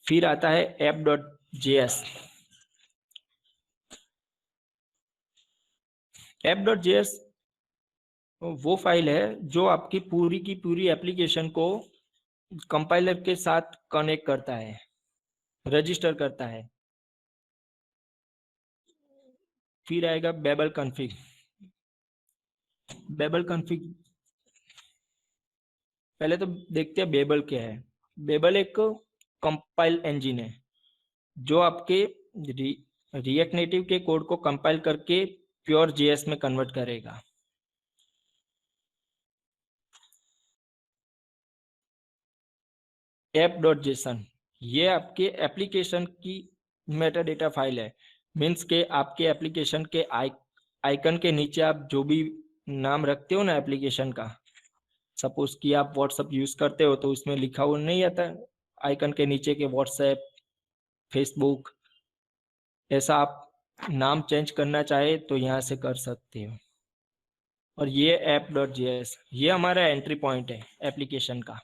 फिर आता है app.js। app.js वो फाइल है जो आपकी पूरी की पूरी एप्लीकेशन को कंपाइलर के साथ कनेक्ट करता है, रजिस्टर करता है। फिर आएगा बेबल कॉन्फ़िग। बेबल कॉन्फ़िग पहले तो देखते हैं बेबल क्या है। बेबल एक कंपाइल इंजन है जो आपके रिएक्ट नेटिव के कोड को कंपाइल करके प्योर जेएस में कन्वर्ट करेगा। app.json ये आपके एप्लीकेशन की मेटा डेटा फाइल है। मीन्स के आपके एप्लीकेशन के आइकन के नीचे आप जो भी नाम रखते हो ना एप्लीकेशन का, सपोज कि आप व्हाट्सएप यूज करते हो तो उसमें लिखा हुआ नहीं आता आइकन के नीचे के व्हाट्सएप, फेसबुक, ऐसा आप नाम चेंज करना चाहे तो यहाँ से कर सकते हो। और ये app.js ये हमारा एंट्री पॉइंट है एप्लीकेशन का।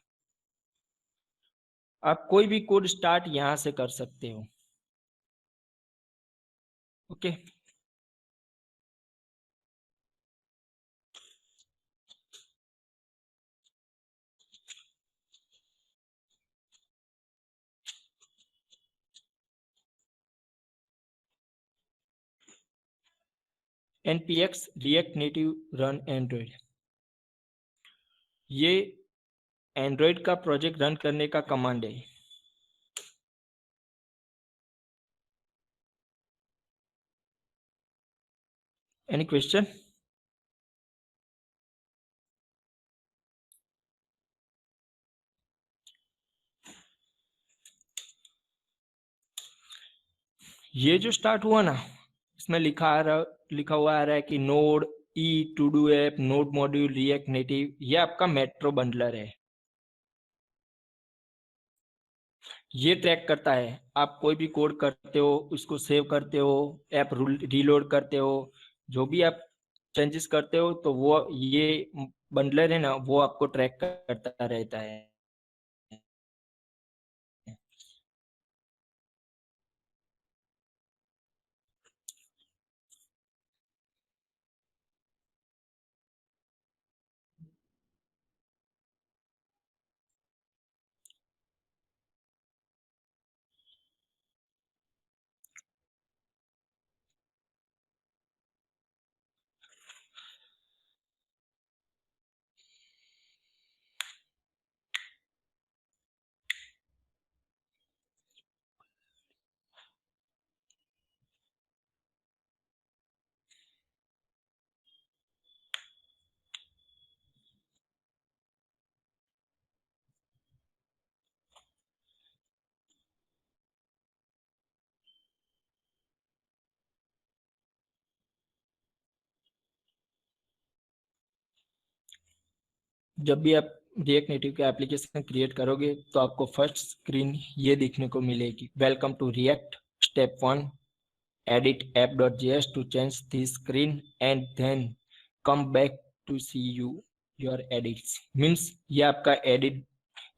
आप कोई भी कोड स्टार्ट यहाँ से कर सकते हो। Okay, npx react native run android, ये एंड्रॉइड का प्रोजेक्ट रन करने का कमांड है। Any question? ये जो स्टार्ट हुआ ना, इसमें लिखा हुआ आ रहा है कि node, e, to do app, node module, react native, ये आपका मेट्रो बंडलर है। ये ट्रैक करता है। आप कोई भी कोड करते हो, उसको सेव करते हो, ऐप रीलोड करते हो, जो भी आप चेंजेस करते हो, तो वो ये बंडलर है ना, वो आपको ट्रैक करता रहता है। जब भी आप रिएक्ट नेटिव का एप्लीकेशन क्रिएट करोगे तो आपको फर्स्ट स्क्रीन ये देखने को मिलेगी, welcome to react step 1, edit app.js to change the screen and then come back to see your edits। Means ये आपका edit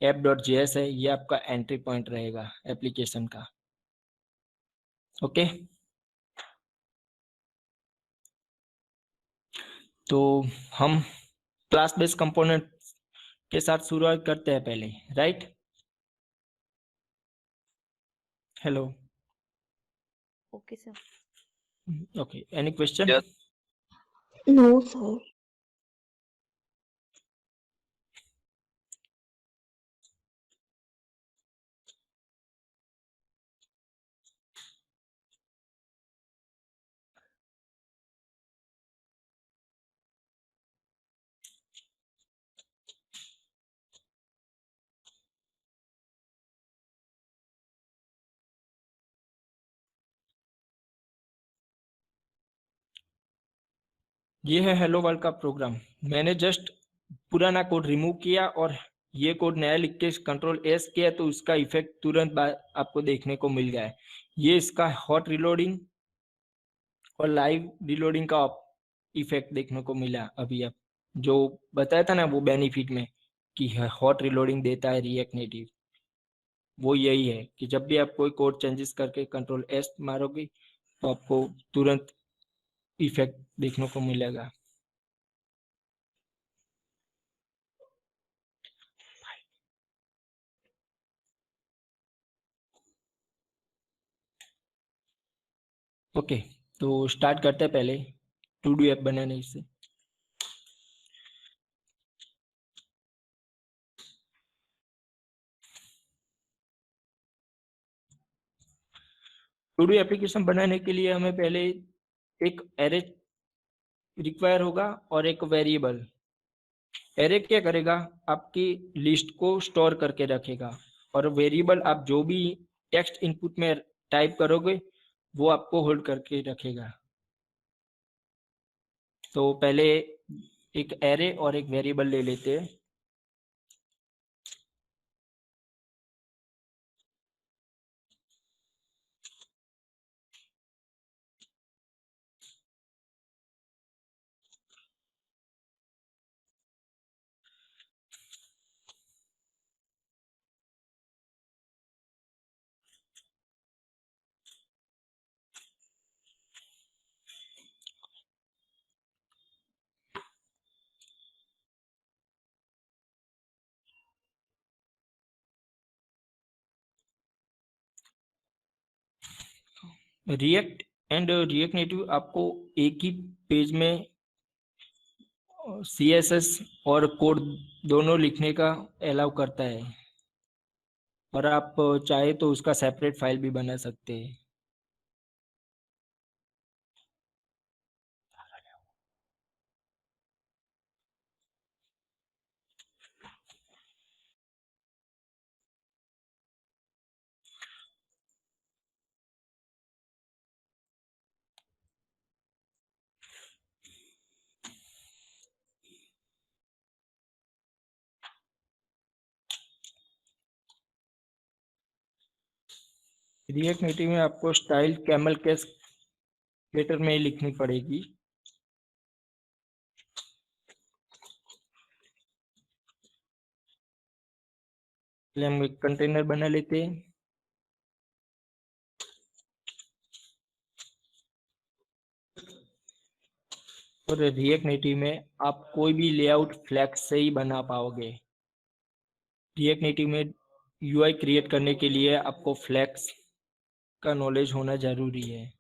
app.js है, ये आपका एंट्री पॉइंट रहेगा एप्लीकेशन का। ओके, तो हम क्लास बेस्ड कंपोनेंट के साथ शुरुआत करते हैं पहले, right? Hello, Okay, sir. Okay, any question? Yes. No, sir. ये है हेलो वर्ल्ड का प्रोग्राम। मैंने जस्ट पुराना कोड रिमूव किया और ये कोड नया लिख के कंट्रोल एस किया, तो उसका इफेक्ट तुरंत बाद आपको देखने को मिल गया है। ये इसका हॉट रिलोडिंग और लाइव रिलोडिंग का इफेक्ट देखने को मिला। अभी आप जो बताया था ना वो बेनिफिट में कि हॉट रिलोडिंग देता है रिएक्ट नेटिव, वो यही है कि जब भी आप कोई कोड चेंजेस करके कंट्रोल एस मारोगे तो आपको तुरंत इफेक्ट देखने को मिलेगा। ओके, तो स्टार्ट करते हैं पहले टू डू ऐप बनाने से। टू डू एप्लीकेशन बनाने के लिए हमें पहले एक एरे रिक्वायर होगा और एक वेरिएबल। एरे क्या करेगा, आपकी लिस्ट को स्टोर करके रखेगा, और वेरिएबल आप जो भी टेक्स्ट इनपुट में टाइप करोगे वो आपको होल्ड करके रखेगा। तो पहले एक एरे और एक वेरिएबल ले लेते हैं। रिएक्ट एंड रिएक्ट नेटिव आपको एक ही पेज में CSS और कोड दोनों लिखने का अलाउ करता है, और आप चाहे तो उसका सेपरेट फाइल भी बना सकते हैं। रिएक्ट नेटिव में आपको स्टाइल कैमल कैस लेटर में लिखनी पड़ेगी। पहले हम एक कंटेनर बना लेते हैं। और रिएक्ट नेटिव में आप कोई भी लेआउट फ्लैक्स से ही बना पाओगे। रिएक्ट नेटिव में यूआई क्रिएट करने के लिए आपको फ्लैक्स का नॉलेज होना जरूरी है।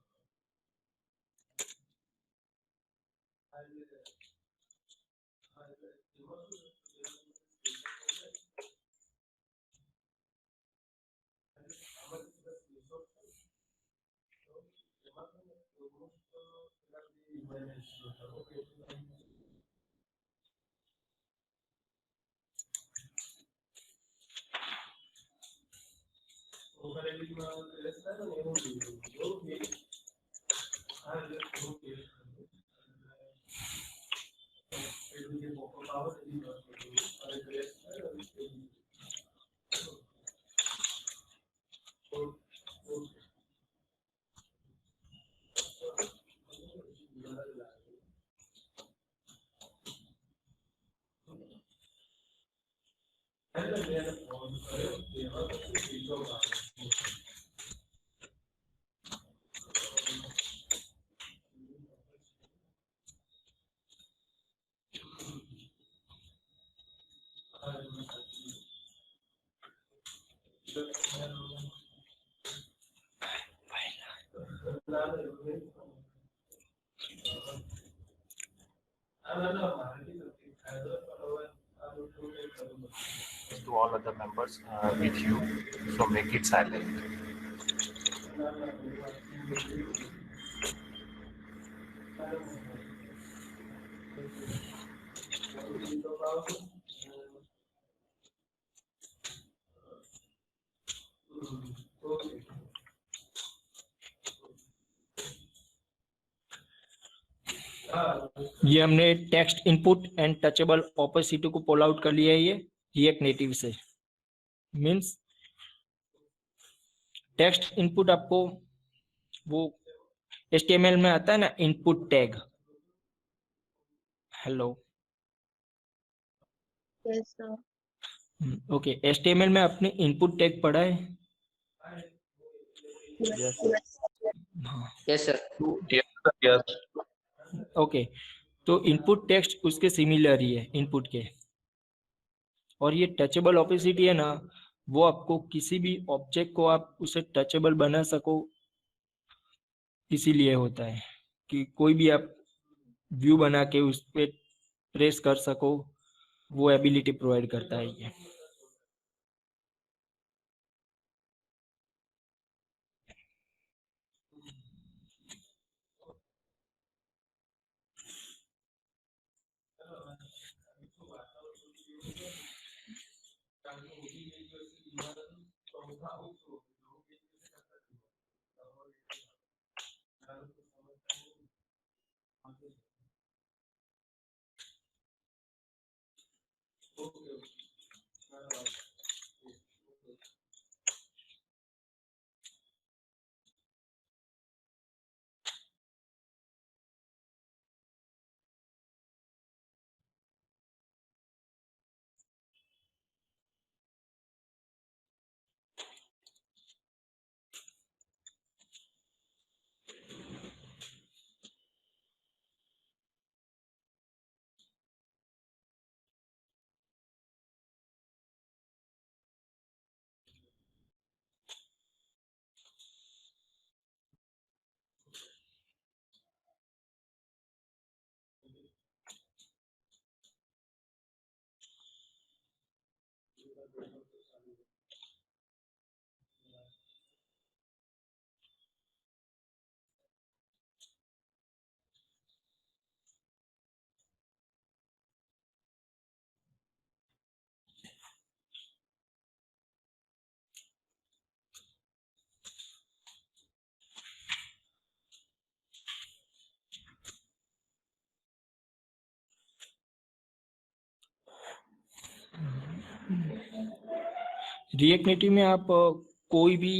To all other members with you, so make it silent. ये हमने text input and touchable opacity को पुल आउट कर लिया है। ये रिएक्ट नेटिव से मींस टेक्स्ट इनपुट आपको वो HTML में आता है ना, input tag. Hello, Yes, sir. Okay. HTML में आपने इनपुट टैग पढ़ा है? Yes. हाँ, Yes, sir. Yes, sir. Yes. Okay. तो इनपुट टेक्स्ट उसके सिमिलर ही है इनपुट के। और ये टचेबल ऑपोसिटी है ना, वो आपको किसी भी ऑब्जेक्ट को आप उसे टचेबल बना सको, इसीलिए होता है कि कोई भी आप व्यू बना के उस पर प्रेस कर सको, वो एबिलिटी प्रोवाइड करता है ये। रिएक्ट नेटिव में आप कोई भी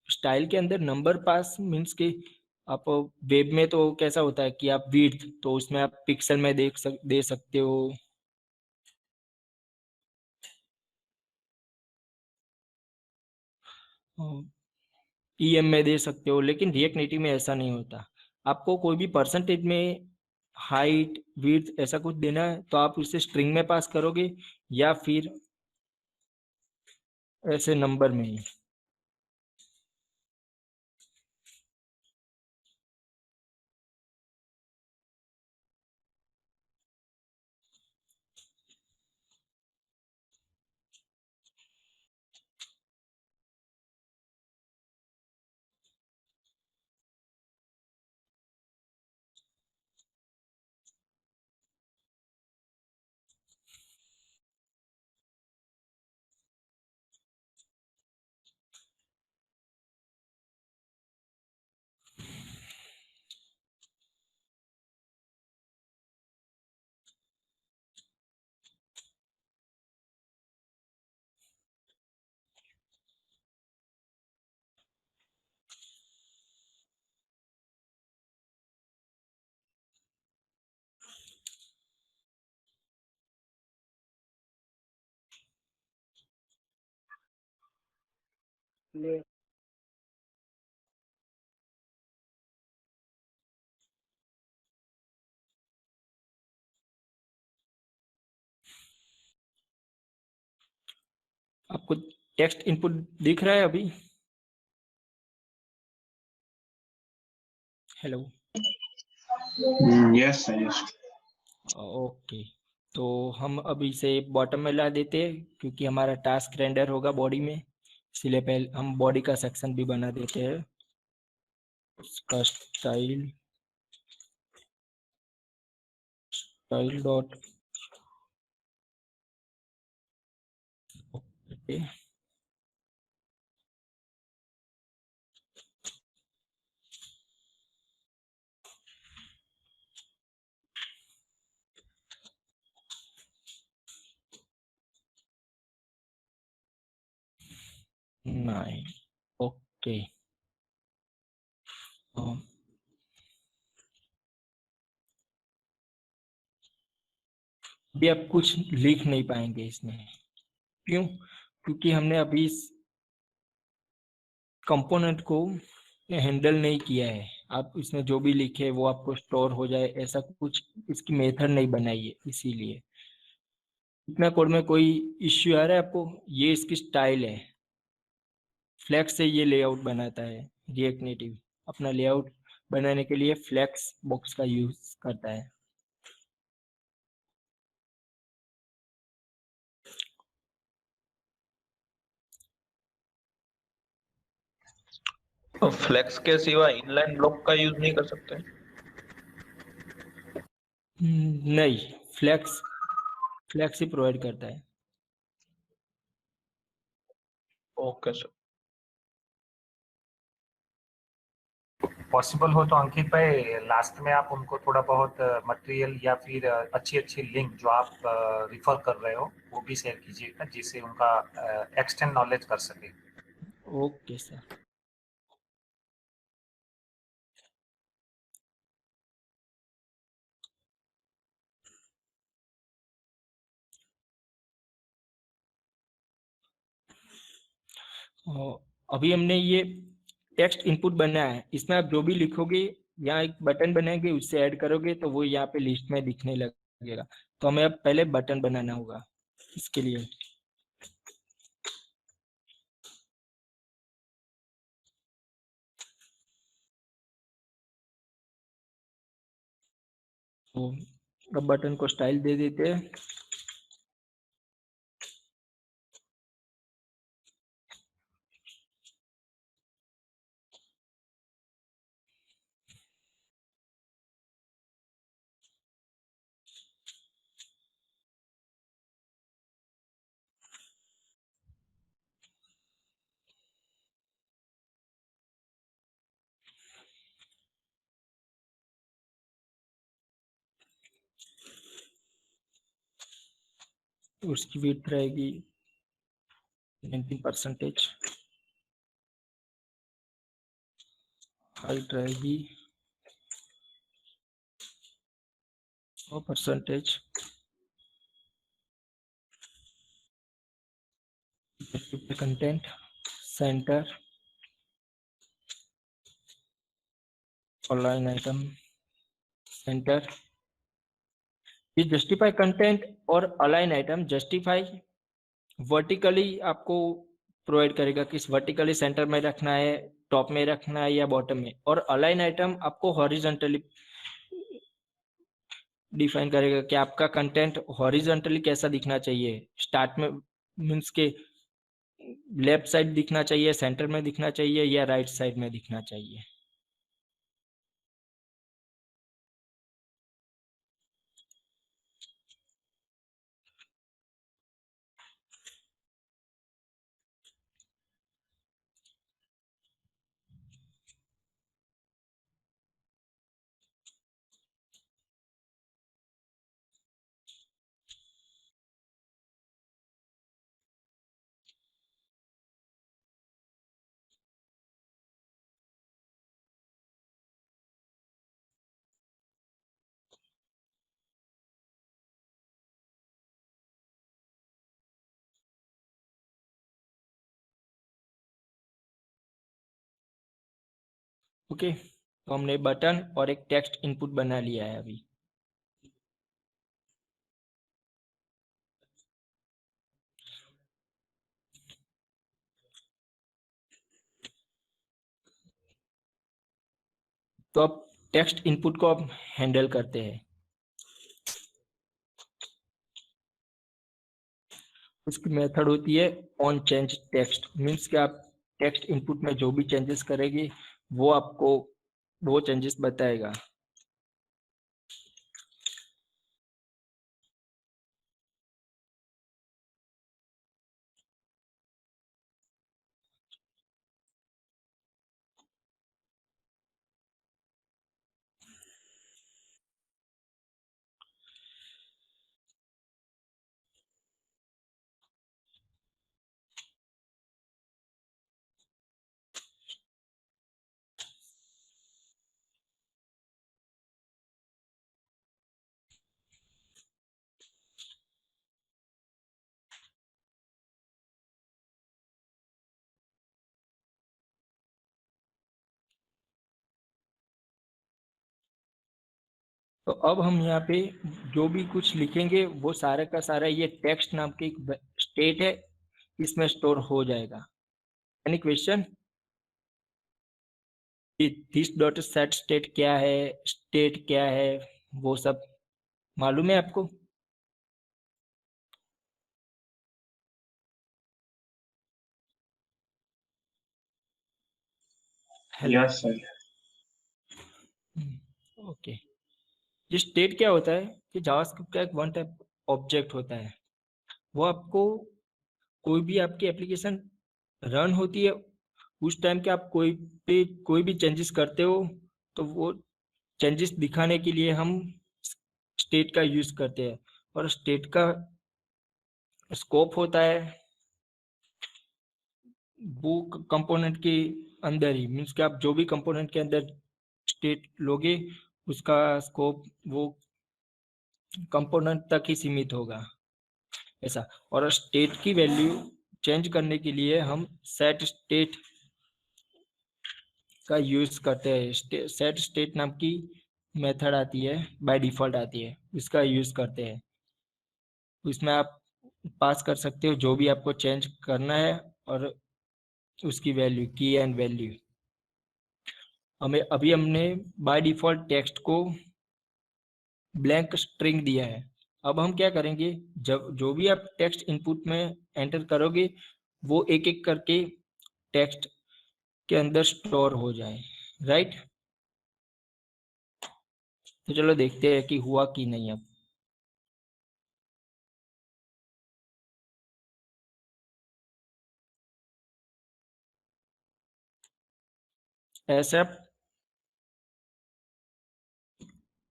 स्टाइल के अंदर नंबर पास मीन्स कि आप वेब में तो कैसा होता है कि आप विड्थ तो उसमें आप पिक्सल में दे सकते हो, ईएम में दे सकते हो, लेकिन रिएक्ट नेटिव में ऐसा नहीं होता। आपको कोई भी परसेंटेज में हाइट विड्थ ऐसा कुछ देना है तो आप उसे स्ट्रिंग में पास करोगे या फिर ऐसे नंबर में ही। आपको टेक्स्ट इनपुट दिख रहा है अभी? Hello. Yes sir, yes. Okay, तो हम अब इसे बॉटम में ला देते हैं क्योंकि हमारा टास्क रेंडर होगा बॉडी में, इसलिए पहले हम बॉडी का सेक्शन भी बना देते हैं। उसका style dot okay, nine okay. अभी आप कुछ लिख नहीं पाएंगे इसमें, क्यों? क्योंकि हमने अभी इस कंपोनेंट को हैंडल नहीं किया है। आप इसमें जो भी लिखे वो आपको स्टोर हो जाए ऐसा कुछ इसकी मेथड नहीं बनाई है, इसीलिए इतना कोड में कोई इश्यू आ रहा है आपको? ये इसकी स्टाइल है, फ्लेक्स से ये लेआउट बनाता है। रिएक्ट नेटिव अपना लेआउट बनाने के लिए फ्लेक्स बॉक्स का यूज करता है। तो फ्लेक्स के सिवा इनलाइन ब्लॉक का यूज नहीं कर सकते? नहीं, फ्लेक्स ही प्रोवाइड करता है। Okay sir. पॉसिबल हो तो अंकित भाई लास्ट में आप उनको थोड़ा बहुत मटेरियल या फिर अच्छी अच्छी लिंक जो आप रिफर कर रहे हो वो भी शेयर कीजिएगा जिससे उनका एक्सटेंड नॉलेज कर सके। Okay sir. अभी हमने ये टेक्स्ट इनपुट बनाया है, इसमें आप जो भी लिखोगे यहाँ एक बटन बनाएंगे उससे ऐड करोगे तो वो यहाँ पे लिस्ट में दिखने लगेगा। तो हमें अब पहले बटन बनाना होगा इसके लिए। तो अब बटन को स्टाइल दे देते हैं। उसकी विड्थ रहेगी 19%। हाइट रहेगी और percentage content centre online item centre. ये जस्टिफाई कंटेंट और अलाइन आइटम जस्टिफाई वर्टिकली आपको प्रोवाइड करेगा किस वर्टिकली सेंटर में रखना है, टॉप में रखना है या बॉटम में, और अलाइन आइटम आपको हॉरिजॉन्टली डिफाइन करेगा कि आपका कंटेंट हॉरिजॉन्टली कैसा दिखना चाहिए। स्टार्ट में मीन्स के लेफ्ट साइड दिखना चाहिए, सेंटर में दिखना चाहिए या राइट साइड में दिखना चाहिए। ओके, तो हमने बटन और एक टेक्स्ट इनपुट बना लिया है अभी। तो अब टेक्स्ट इनपुट को अब हैंडल करते हैं। उसकी मेथड होती है ऑन चेंज टेक्स्ट, मीन्स कि आप टेक्स्ट इनपुट में जो भी चेंजेस करेंगे वो आपको वो चेंजेस बताएगा। तो अब हम यहाँ पे जो भी कुछ लिखेंगे वो सारा का सारा ये टेक्स्ट नाम की एक स्टेट है, इसमें स्टोर हो जाएगा। Any question? This dot set state क्या है, स्टेट क्या है, वो सब मालूम है आपको? हेलो। Yes sir. ओके, ये स्टेट क्या होता है कि जावास्क्रिप्ट का एक वन टाइप ऑब्जेक्ट होता है। वो आपको कोई भी आपकी एप्लीकेशन रन होती है उस टाइम के आप कोई भी चेंजेस करते हो तो वो चेंजेस दिखाने के लिए हम स्टेट का यूज करते हैं। और स्टेट का स्कोप होता है वो कंपोनेंट के अंदर ही, मीन्स कि आप जो भी कंपोनेंट के अंदर स्टेट लोगे उसका स्कोप वो कंपोनेंट तक ही सीमित होगा ऐसा। और स्टेट की वैल्यू चेंज करने के लिए हम सेट स्टेट का यूज करते हैं। सेट स्टेट नाम की मेथड आती है, बाय डिफॉल्ट आती है, इसका यूज करते हैं। उसमें आप पास कर सकते हो जो भी आपको चेंज करना है और उसकी वैल्यू की एंड वैल्यू। हमने बाय डिफॉल्ट टेक्स्ट को ब्लैंक स्ट्रिंग दिया है। अब हम क्या करेंगे, जब जो भी आप टेक्स्ट इनपुट में एंटर करोगे वो एक एक करके टेक्स्ट के अंदर स्टोर हो जाए, राइट? तो चलो देखते हैं कि हुआ कि नहीं। अब ऐसे आप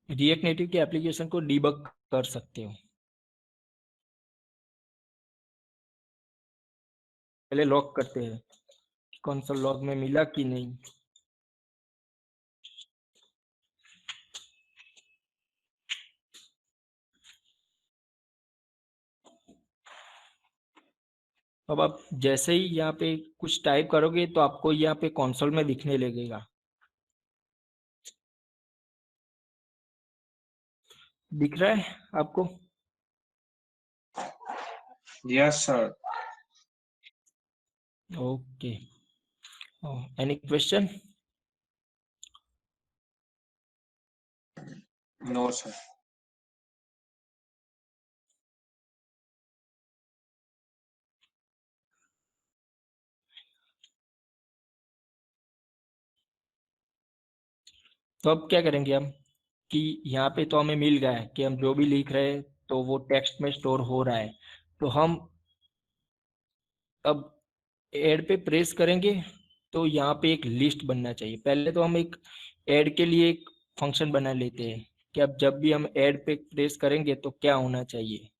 रिएक्ट नेटिव के एप्लीकेशन को डीबग कर सकते हो। पहले लॉग करते हैं कौन सा लॉग में मिला कि नहीं। अब आप जैसे ही यहाँ पे कुछ टाइप करोगे तो आपको यहाँ पे कंसोल में दिखने लगेगा। दिख रहा है आपको? Yes sir. Okay, any question? No sir. तो अब क्या करेंगे हम कि यहाँ पे तो हमें मिल गया है कि हम जो भी लिख रहे हैं तो वो टेक्स्ट में स्टोर हो रहा है। तो हम अब ऐड पे प्रेस करेंगे तो यहाँ पे एक लिस्ट बनना चाहिए। पहले तो हम एक ऐड के लिए एक फंक्शन बना लेते हैं कि अब जब भी हम ऐड पे प्रेस करेंगे तो क्या होना चाहिए।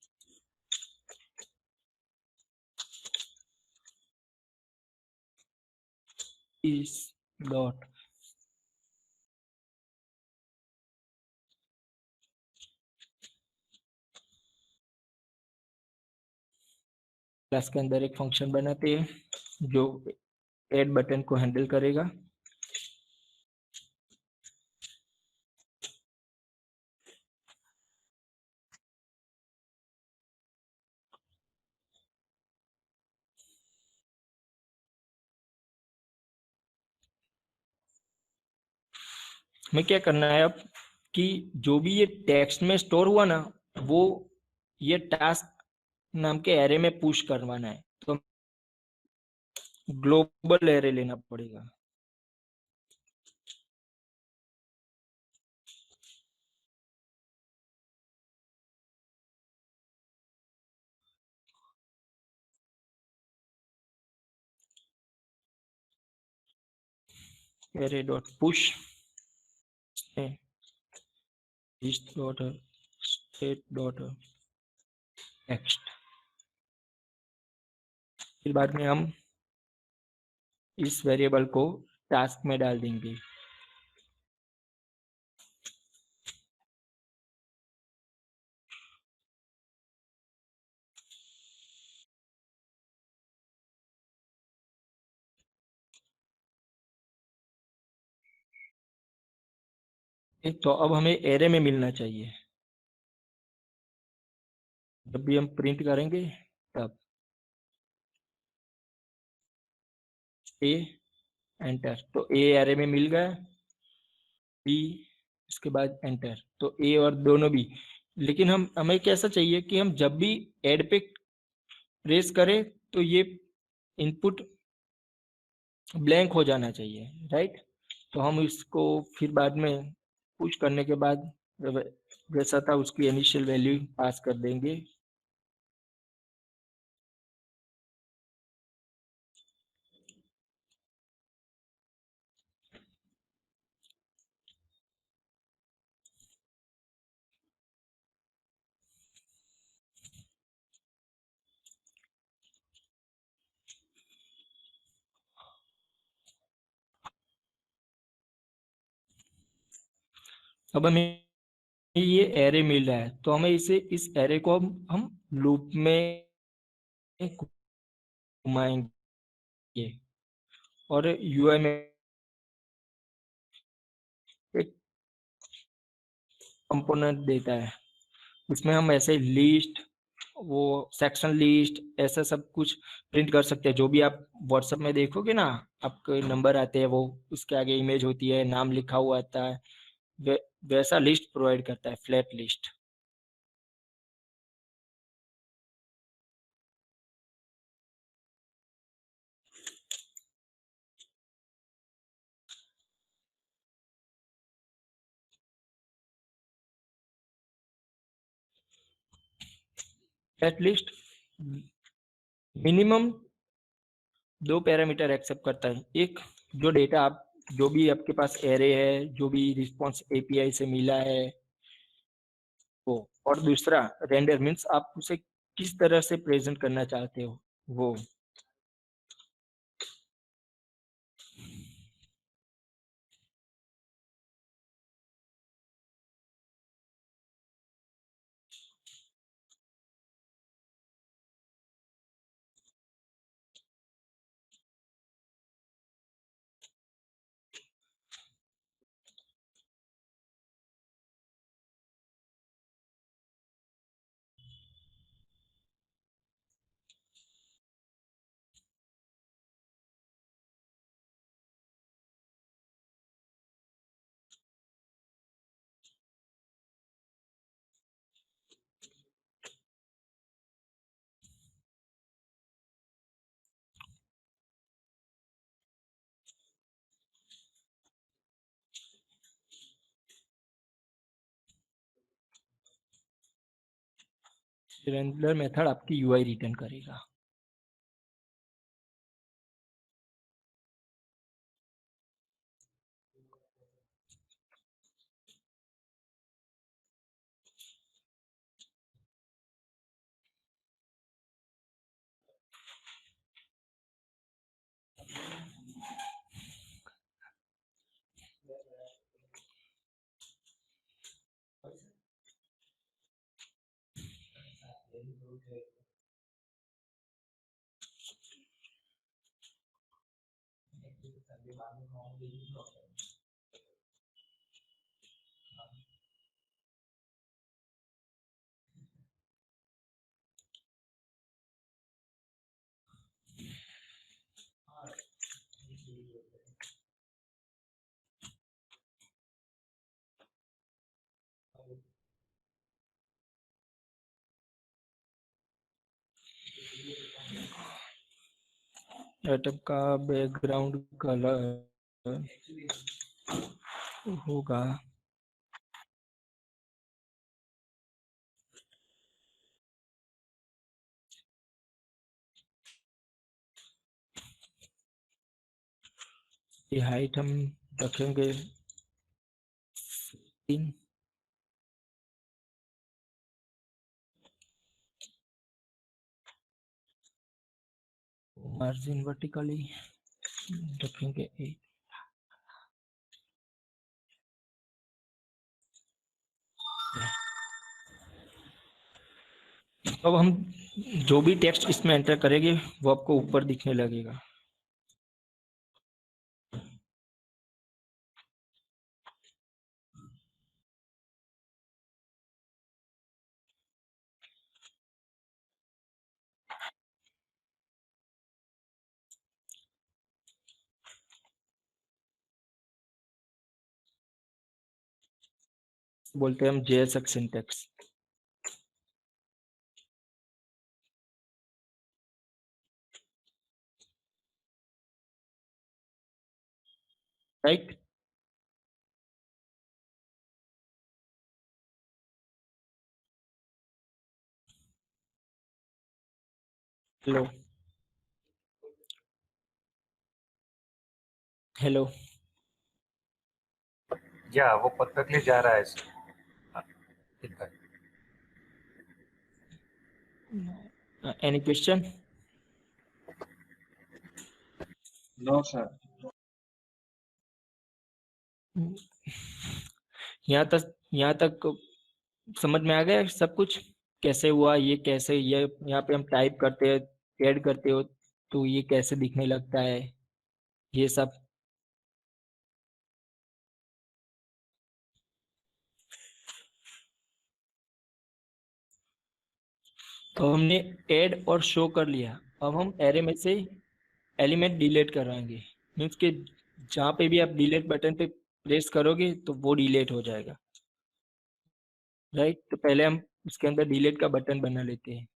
इस डॉट क्लास के अंदर एक फंक्शन बनाते हैं जो ऐड बटन को हैंडल करेगा। हमें क्या करना है अब कि जो भी ये टेक्स्ट में स्टोर हुआ ना वो ये टास्क नाम के एरे में पुश करवाना है। तो ग्लोबल एरे लेना पड़ेगा। Array dot push list dot state dot text. फिर बाद में हम इस वेरिएबल को टास्क में डाल देंगे। तो अब हमें एरे में मिलना चाहिए। जब भी हम प्रिंट करेंगे तब ए एंटर, तो ए एरे में मिल गया। बी इसके बाद एंटर, तो ए और दोनों बी। लेकिन हमें कैसा चाहिए कि हम जब भी ऐड पे प्रेस करें तो ये इनपुट ब्लैंक हो जाना चाहिए, राइट। तो हम इसको फिर बाद में पुश करने के बाद जैसा था उसकी इनिशियल वैल्यू पास कर देंगे। अब हमें ये एरे मिल रहा है तो हमें इस एरे को हम लूप में घुमाएंगे और यूआई में एक कंपोनेंट देता है। उसमें हम ऐसे लिस्ट, वो सेक्शन लिस्ट, ऐसा सब कुछ प्रिंट कर सकते हैं। जो भी आप व्हाट्सएप में देखोगे ना, आपके नंबर आते हैं, वो उसके आगे इमेज होती है, नाम लिखा हुआ आता है, वैसा लिस्ट प्रोवाइड करता है, flat list. Flat list minimum 2 parameter accept करता है। एक, जो डेटा आप जो भी आपके पास एरे है, जो भी रिस्पॉन्स एपीआई से मिला है वो, और दूसरा रेंडर मीन्स आप उसे किस तरह से प्रेजेंट करना चाहते हो वो। रेंडर मेथड आपकी यूआई रिटर्न करेगा। एटम का बैकग्राउंड कलर होगा ये हाइट हम रखेंगे 3, मार्जिन वर्टिकली रखेंगे 8। अब हम जो भी टेक्स्ट इसमें एंटर करेंगे वो आपको ऊपर दिखने लगेगा। बोलते हैं हम JSX syntax. Right. Hello hello या वो परफेक्टली जा रहा है सर। ठीक है। Any question? No sir. यहाँ तक समझ में आ गया सब कुछ कैसे हुआ, ये कैसे, ये यहाँ पे हम टाइप करते हैं, ऐड करते हो तो ये कैसे दिखने लगता है, ये सब। तो हमने ऐड और शो कर लिया। अब हम एरे में से एलिमेंट डिलीट कराएंगे। मीन्स के जहाँ पे भी आप डिलीट बटन पे प्रेस करोगे तो वो डिलीट हो जाएगा। राइट। तो पहले हम उसके अंदर डिलीट का बटन बना लेते हैं।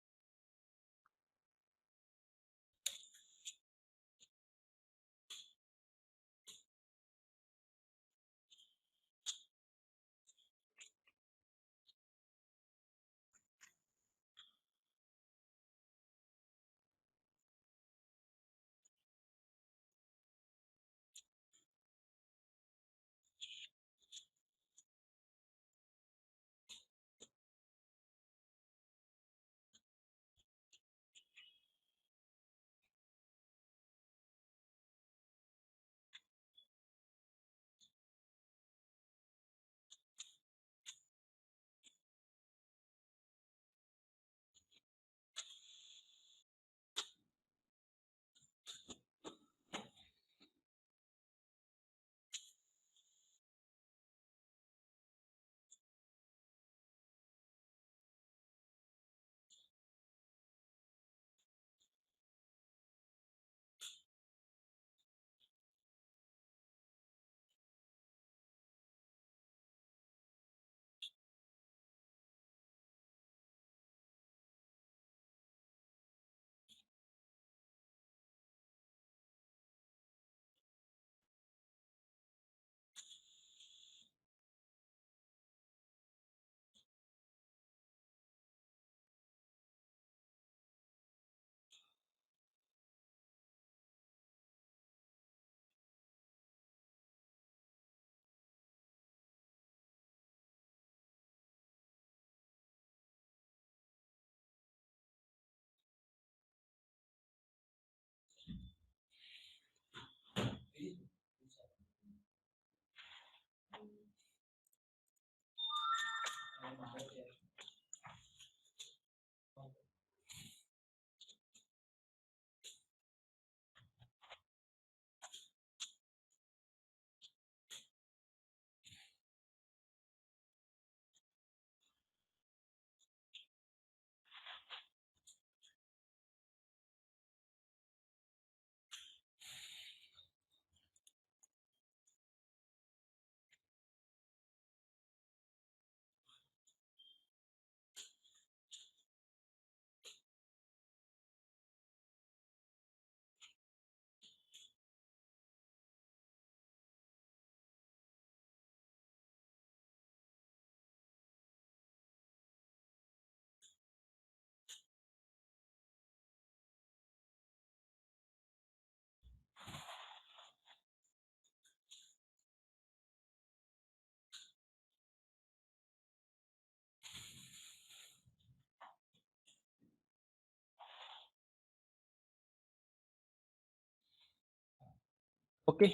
ओके,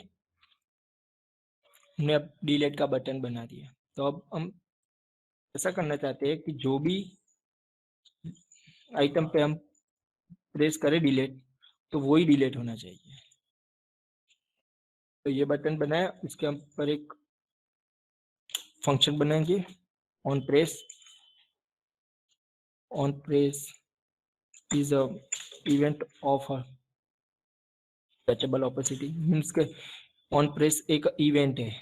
हमने अब डिलीट का बटन बना दिया। तो अब हम ऐसा करना चाहते हैं कि जो भी आइटम पे हम प्रेस करें डिलीट, तो वो ही डिलीट होना चाहिए। तो ये बटन बनाया, उसके ऊपर एक फंक्शन बनाएंगे on press is a event of touchable opacity, means के ऑन प्रेस एक इवेंट है।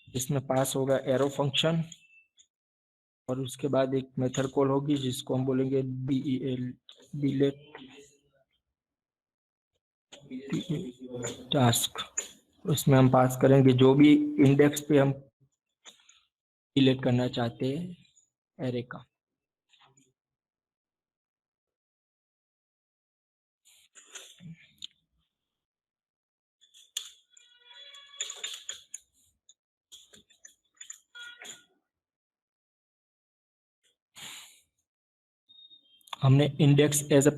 इसमें पास होगा एरो फंक्शन और उसके बाद एक मेथड कॉल होगी जिसको हम बोलेंगे del डिलीट टास्क। उसमें हम पास करेंगे जो भी इंडेक्स पे हम डिलीट करना चाहते हैं एरे का। हमने index as a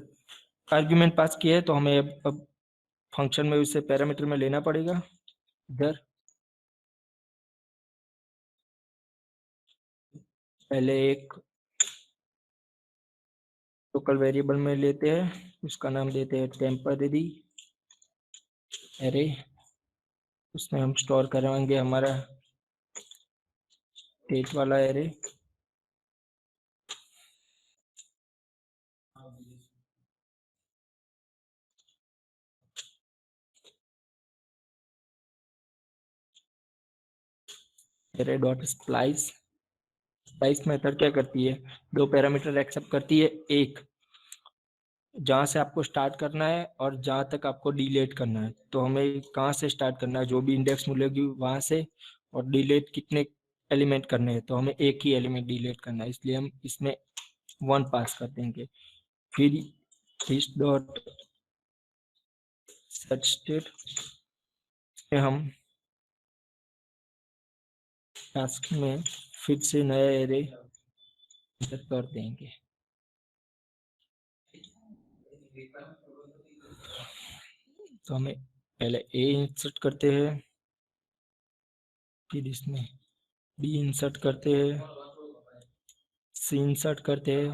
argument pass किया है, तो हमें अब फंक्शन में उसे पैरामीटर में लेना पड़ेगा। इधर पहले एक लोकल वेरिएबल में लेते हैं, उसका नाम देते हैं टेम्पररी एरे। उसमें हम स्टोर करवाएंगे हमारा स्टेट वाला array. Array dot splice method क्या करती है, दो पैरामीटर एक्सेप्ट करती है। एक जहां से आपको स्टार्ट करना है और जहां तक आपको डिलीट करना है। तो हमें कहाँ से स्टार्ट करना है, जो भी इंडेक्स मिलेगी वहां से, और डिलीट कितने एलिमेंट करने हैं, तो हमें एक ही एलिमेंट डिलीट करना है, इसलिए हम इसमें 1 पास कर देंगे। फिर दिस डॉट सेट स्टेट में हम टास्क में फिर से नया एरे कर देंगे। तो हमें पहले ए इंसर्ट करते हैं, फिर इसमें बी इंसर्ट करते हैं, सी इंसर्ट करते हैं,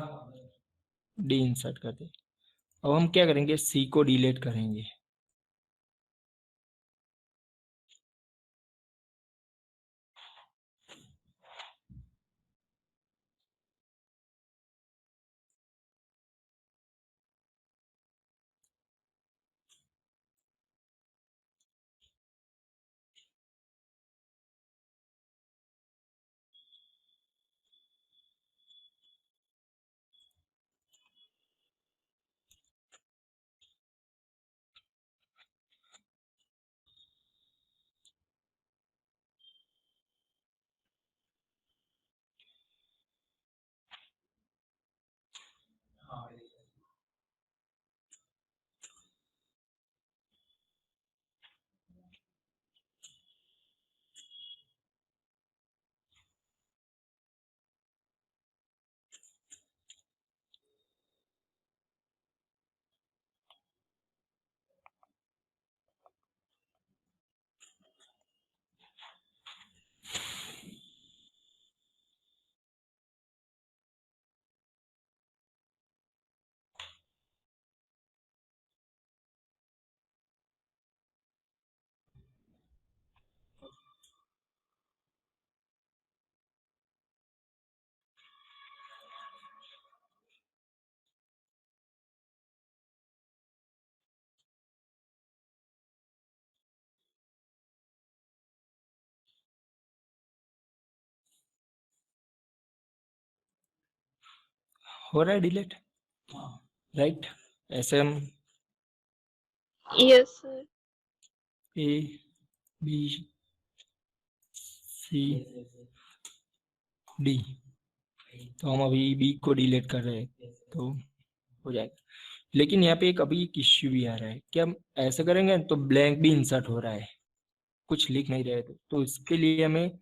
डी इंसर्ट करते हैं। अब हम क्या करेंगे, सी को डिलीट करेंगे। हो रहा है डिलीट, राइट? ऐसे हम Yes, sir. A B C D, तो हम अभी बी को डिलीट कर रहे हैं तो हो जाएगा। लेकिन यहाँ पे एक अभी एक इश्यू भी आ रहा है कि हम ऐसा करेंगे तो ब्लैंक भी इंसर्ट हो रहा है, कुछ लिख नहीं रहे। तो इसके लिए हमें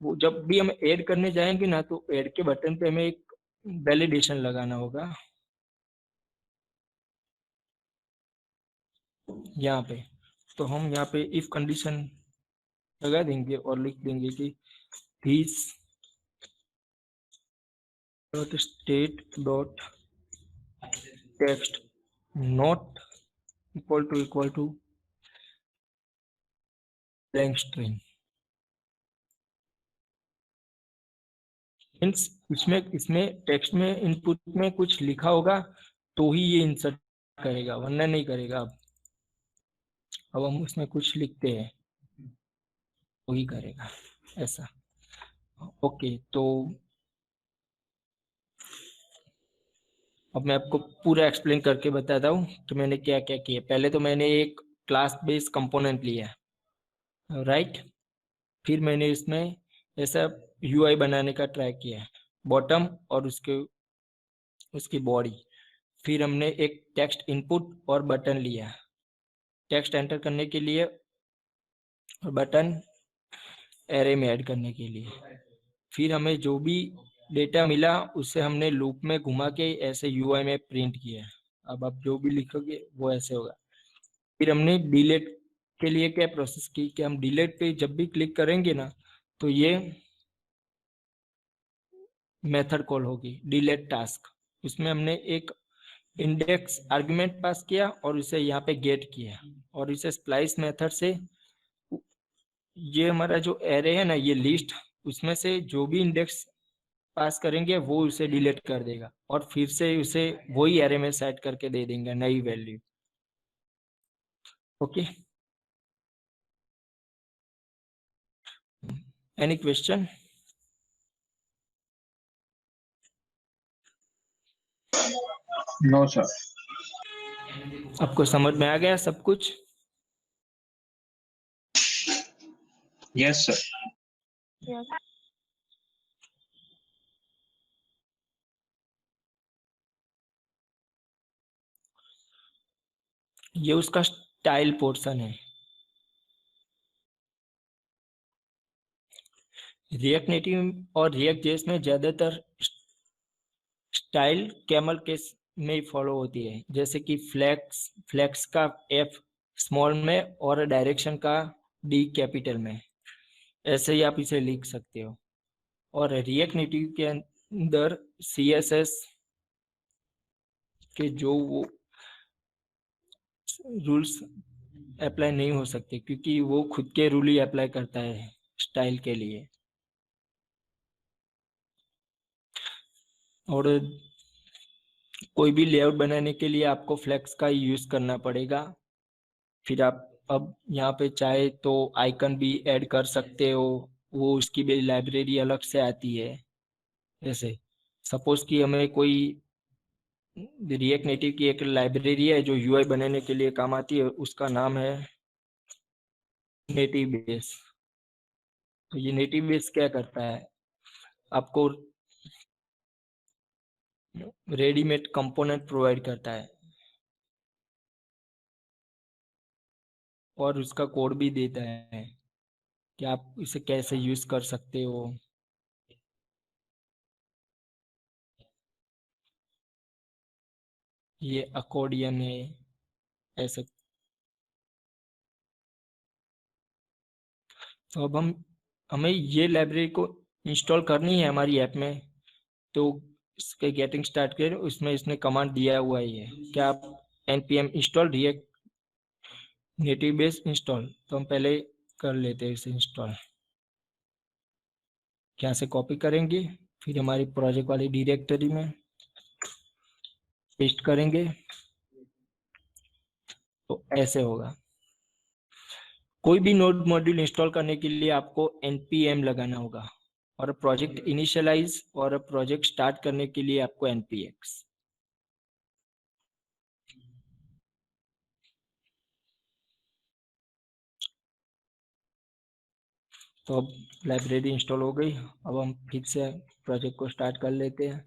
वो जब भी हम ऐड करने जाएंगे ना, तो ऐड के बटन पे हमें एक वैलिडेशन लगाना होगा यहाँ पे। तो हम यहाँ पे इफ कंडीशन लगा देंगे और लिख देंगे कि this dot state dot text not equal to blank string. Means इसमें इसमें टेक्स्ट में इनपुट में कुछ लिखा होगा तो ही ये इंसर्ट करेगा, वरना नहीं करेगा। अब हम उसमें कुछ लिखते हैं तो ही करेगा ऐसा। ओके, तो अब मैं आपको पूरा एक्सप्लेन करके बताता हूँ कि मैंने क्या क्या किया। पहले तो मैंने एक क्लास बेस्ड कंपोनेंट लिया, राइट। फिर मैंने इसमें ऐसा यूआई बनाने का ट्राई किया, बॉटम और उसकी बॉडी। फिर हमने एक टेक्स्ट इनपुट और बटन लिया टेक्स्ट एंटर करने के लिए और बटन एरे में ऐड करने के लिए। फिर हमें जो भी डेटा मिला उसे हमने लूप में घुमा के ऐसे यूआई में प्रिंट किया। अब आप जो भी लिखोगे वो ऐसे होगा। फिर हमने डिलीट के लिए क्या प्रोसेस की कि हम डिलीट पे जब भी क्लिक करेंगे ना, तो ये मेथड कॉल होगी डिलीट टास्क। उसमें हमने एक इंडेक्स आर्गुमेंट पास किया और उसे यहाँ पे गेट किया, और इसे स्प्लाइस मेथड से ये हमारा जो एरे है ना, ये लिस्ट, उसमें से जो भी इंडेक्स पास करेंगे वो उसे डिलीट कर देगा और फिर से उसे वही एरे में सेट करके दे देंगे नई value. Okay, any question? No sir. आपको समझ में आ गया सब कुछ? Yes sir. Yes. ये उसका स्टाइल पोर्शन है। रिएक्ट नेटिव और रिएक्ट जेएस में ज्यादातर स्टाइल कैमल केस में फॉलो होती है, जैसे कि फ्लेक्स का एफ स्मॉल में और डायरेक्शन का डी कैपिटल में। ऐसे ही आप इसे लिख सकते हो। और रिएक्ट नेटिव के अंदर सीएसएस के जो वो रूल्स अप्लाई नहीं हो सकते, क्योंकि वो खुद के रूल ही अप्लाई करता है स्टाइल के लिए। और कोई भी लेआउट बनाने के लिए आपको फ्लेक्स का यूज करना पड़ेगा। फिर आप अब यहाँ पे चाहे तो आइकन भी ऐड कर सकते हो, वो उसकी भी लाइब्रेरी अलग से आती है। जैसे सपोज कि हमें कोई रिएक्ट नेटिव की एक लाइब्रेरी है जो यूआई बनाने के लिए काम आती है, उसका नाम है नेटिव बेस। तो ये नेटिव बेस क्या करता है, आपको रेडीमेड कंपोनेंट प्रोवाइड करता है और उसका कोड भी देता है कि आप इसे कैसे यूज कर सकते हो। ये अकॉर्डियन है ऐसे। तो अब हमें ये लाइब्रेरी को इंस्टॉल करनी है हमारी ऐप में। तो इसके गेटिंग स्टार्ट करें, उसमें इसने कमांड दिया हुआ ही है कि आप npm install react native base install. तो हम पहले कर लेते हैं इसे इंस्टॉल। यहाँ से कॉपी करेंगे, फिर हमारी प्रोजेक्ट वाली डायरेक्टरी में पेस्ट करेंगे, तो ऐसे होगा। कोई भी नोड मॉड्यूल इंस्टॉल करने के लिए आपको npm लगाना होगा, और प्रोजेक्ट इनिशियलाइज और प्रोजेक्ट स्टार्ट करने के लिए आपको npx। तो अब लाइब्रेरी इंस्टॉल हो गई। अब हम फिर से प्रोजेक्ट को स्टार्ट कर लेते हैं।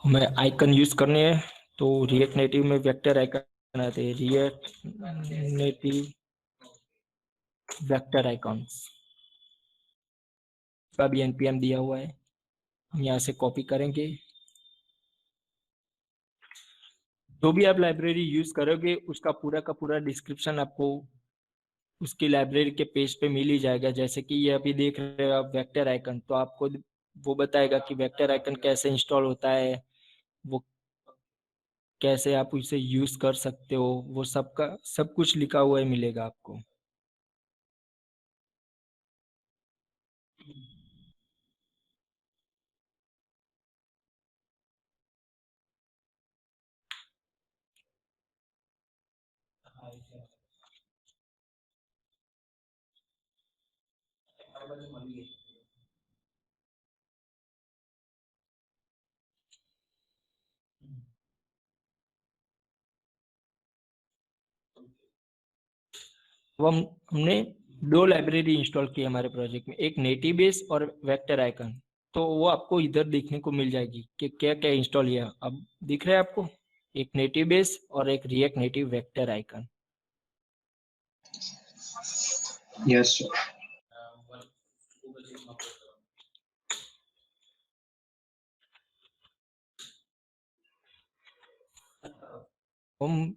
हमें आइकन यूज करने हैं, तो रिएक्ट नेटिव में वेक्टर आइकन आते हैं, रिएक्ट नेटिव वेक्टर आइकॉन्स का भी npm दिया हुआ है, हम यहाँ से कॉपी करेंगे। जो भी आप लाइब्रेरी यूज करोगे उसका पूरा का पूरा डिस्क्रिप्शन आपको उसकी लाइब्रेरी के पेज पे मिल ही जाएगा। जैसे कि ये अभी देख रहे हो आप वेक्टर आइकन, तो आपको वो बताएगा कि वेक्टर आइकन कैसे इंस्टॉल होता है, वो कैसे आप उसे यूज कर सकते हो, वो सबका सब कुछ लिखा हुआ ही मिलेगा आपको। वो हमने दो लाइब्रेरी इंस्टॉल की हमारे प्रोजेक्ट में, एक नेटिव बेस और वेक्टर आइकन। तो वो आपको इधर देखने को मिल जाएगी कि क्या क्या इंस्टॉल किया। अब दिख रहा है आपको, एक नेटिव बेस और एक react native vector icon. Yes sir. हम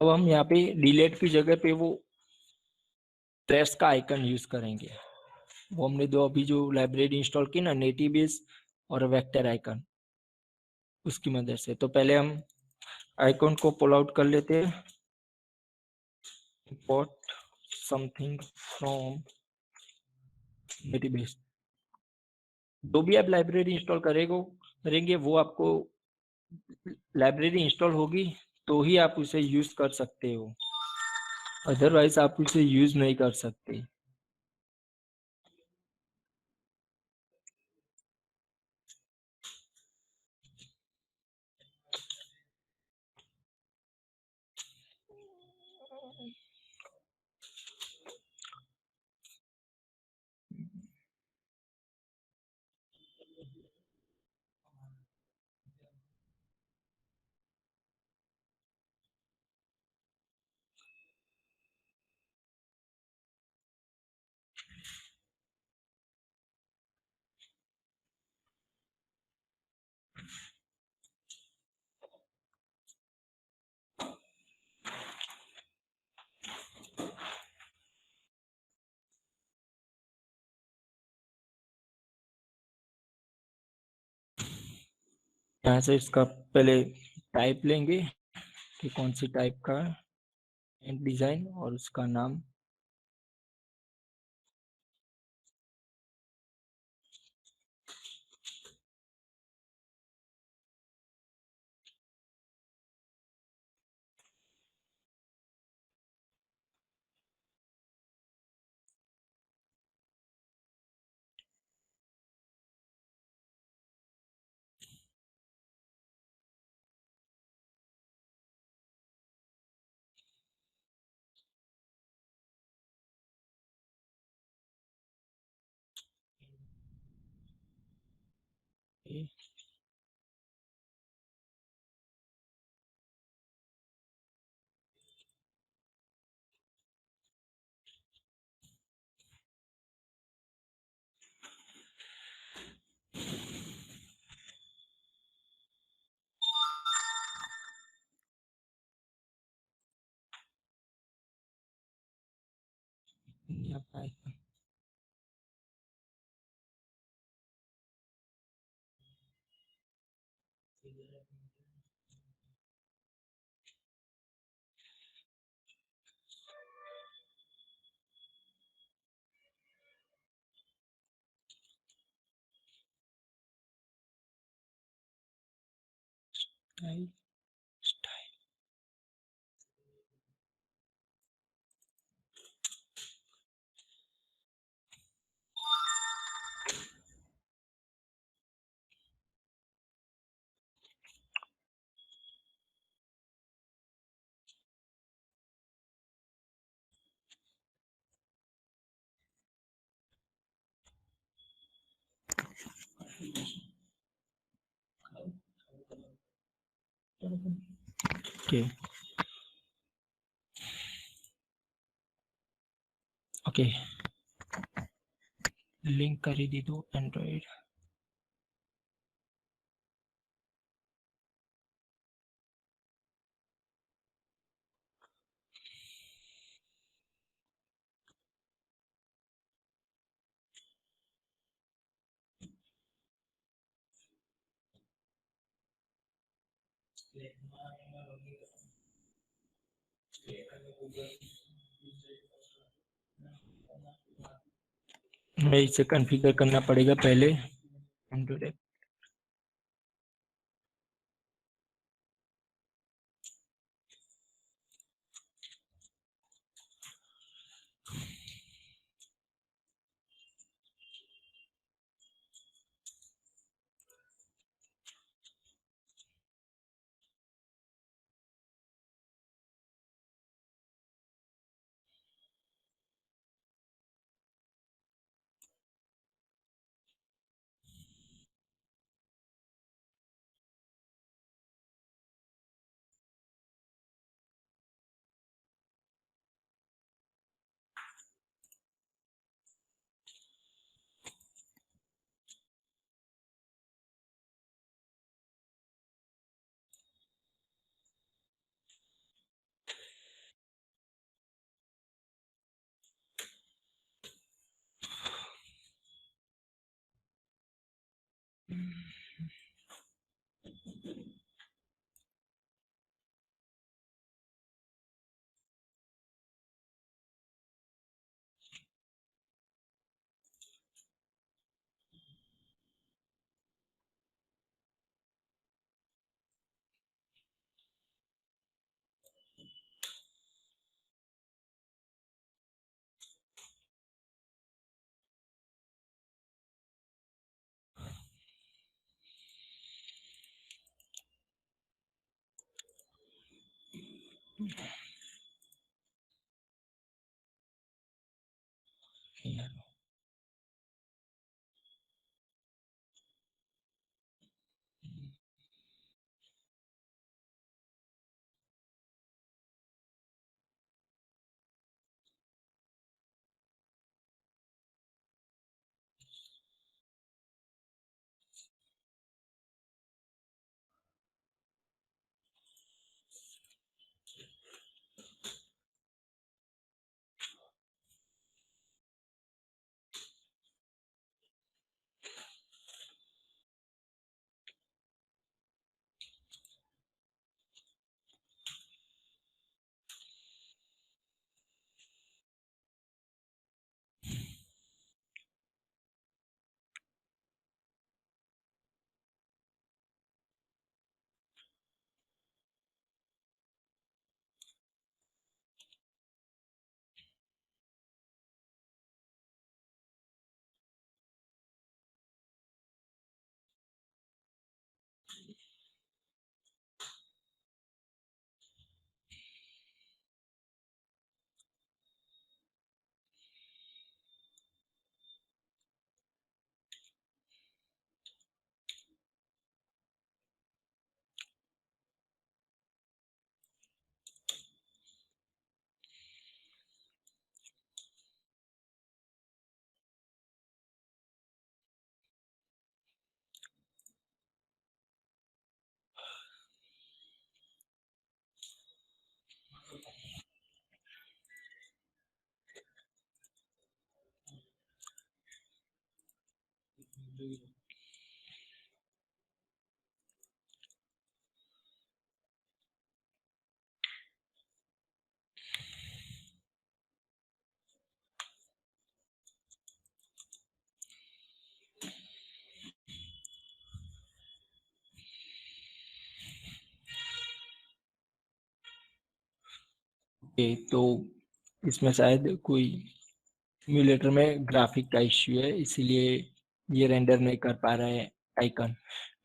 अब हम यहाँ पे डिलीट की जगह पे वो ट्रेस का आइकन यूज करेंगे। वो हमने दो अभी जो लाइब्रेरी इंस्टॉल की ना, नेटिव बेस और वेक्टर आइकन, उसकी मदद से। तो पहले हम आइकन को पुल आउट कर लेते हैं, import something from native base. जो भी आप लाइब्रेरी इंस्टॉल करेंगे वो आपको लाइब्रेरी इंस्टॉल होगी तो ही आप उसे यूज कर सकते हो, अदरवाइज आप उसे यूज नहीं कर सकते। यहाँ से इसका पहले टाइप लेंगे कि कौन सी टाइप का डिजाइन और उसका नाम। ओके ओके, लिंक કરી દીધું એન્ડ્રોઈડ। मैं इसे कॉन्फ़िगर करना पड़ेगा पहले एंड्रॉइड। तो इसमें शायद कोई सिम्युलेटर में ग्राफिक का इश्यू है, इसीलिए ये रेंडर नहीं कर पा रहा है आइकन,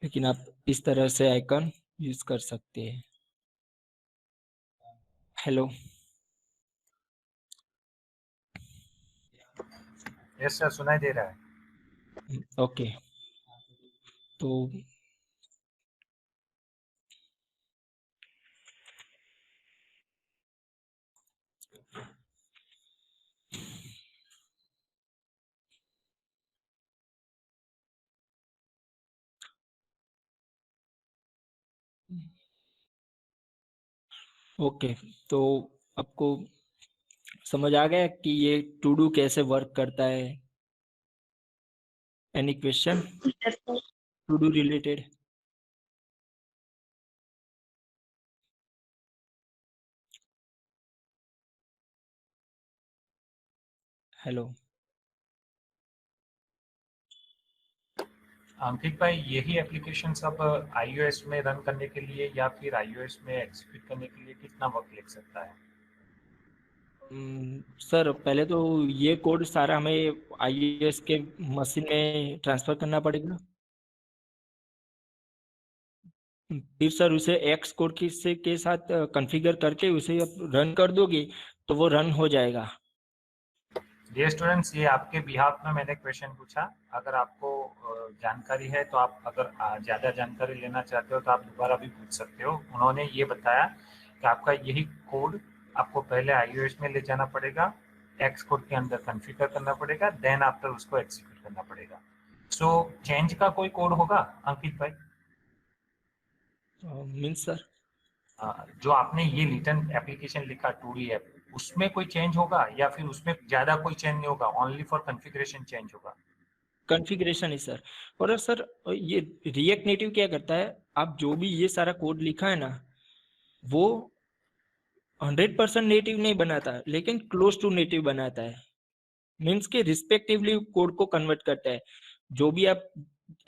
लेकिन आप इस तरह से आइकन यूज कर सकते हैं। हेलो, यस सर, सुनाई दे रहा है। ओके। तो ओके, तो आपको समझ आ गया कि ये टू डू कैसे वर्क करता है? Any question Yes, sir. To do related? Hello, Ankit भाई, यही एप्लीकेशन सब iOS में रन करने के लिए या फिर iOS में एग्जीक्यूट करने के लिए कितना वक्त लग सकता है? सर पहले तो ये कोड सारा हमें iOS के मशीन में ट्रांसफर करना पड़ेगा, फिर सर उसे एक्स कोड के साथ कॉन्फ़िगर करके उसे आप रन कर दोगे तो वो रन हो जाएगा। डियर स्टूडेंट्स, ये आपके बिहाफ में मैंने क्वेश्चन पूछा। अगर आपको जानकारी है तो आप अगर ज़्यादा जानकारी लेना चाहते हो तो आप दोबारा भी पूछ सकते हो। उन्होंने ये बताया कि आपका यही कोड आपको पहले iOS में ले जाना पड़ेगा, एक्स कोड के अंदर कॉन्फ़िगर करना पड़ेगा, देन आफ्टर उसको एग्जीक्यूट करना पड़ेगा। सो चेंज का कोई कोड होगा अंकित भाई? मीन्स सर जो आपने ये रिटर्न एप्लीकेशन लिखा 2D ऐप, उसमें कोई चेंज होगा या फिर उसमें ज्यादा कोई चेंज नहीं होगा, ओनली फॉर कॉन्फ़िगरेशन चेंज होगा? कॉन्फ़िगरेशन ही सर। और सर ये रिएक्ट नेटिव क्या करता है, आप जो भी ये सारा कोड लिखा है ना, वो 100% नेटिव नहीं बनाता, लेकिन क्लोज टू नेटिव बनाता है। मीन्स के रिस्पेक्टिवली कोड को कन्वर्ट करता है। जो भी आप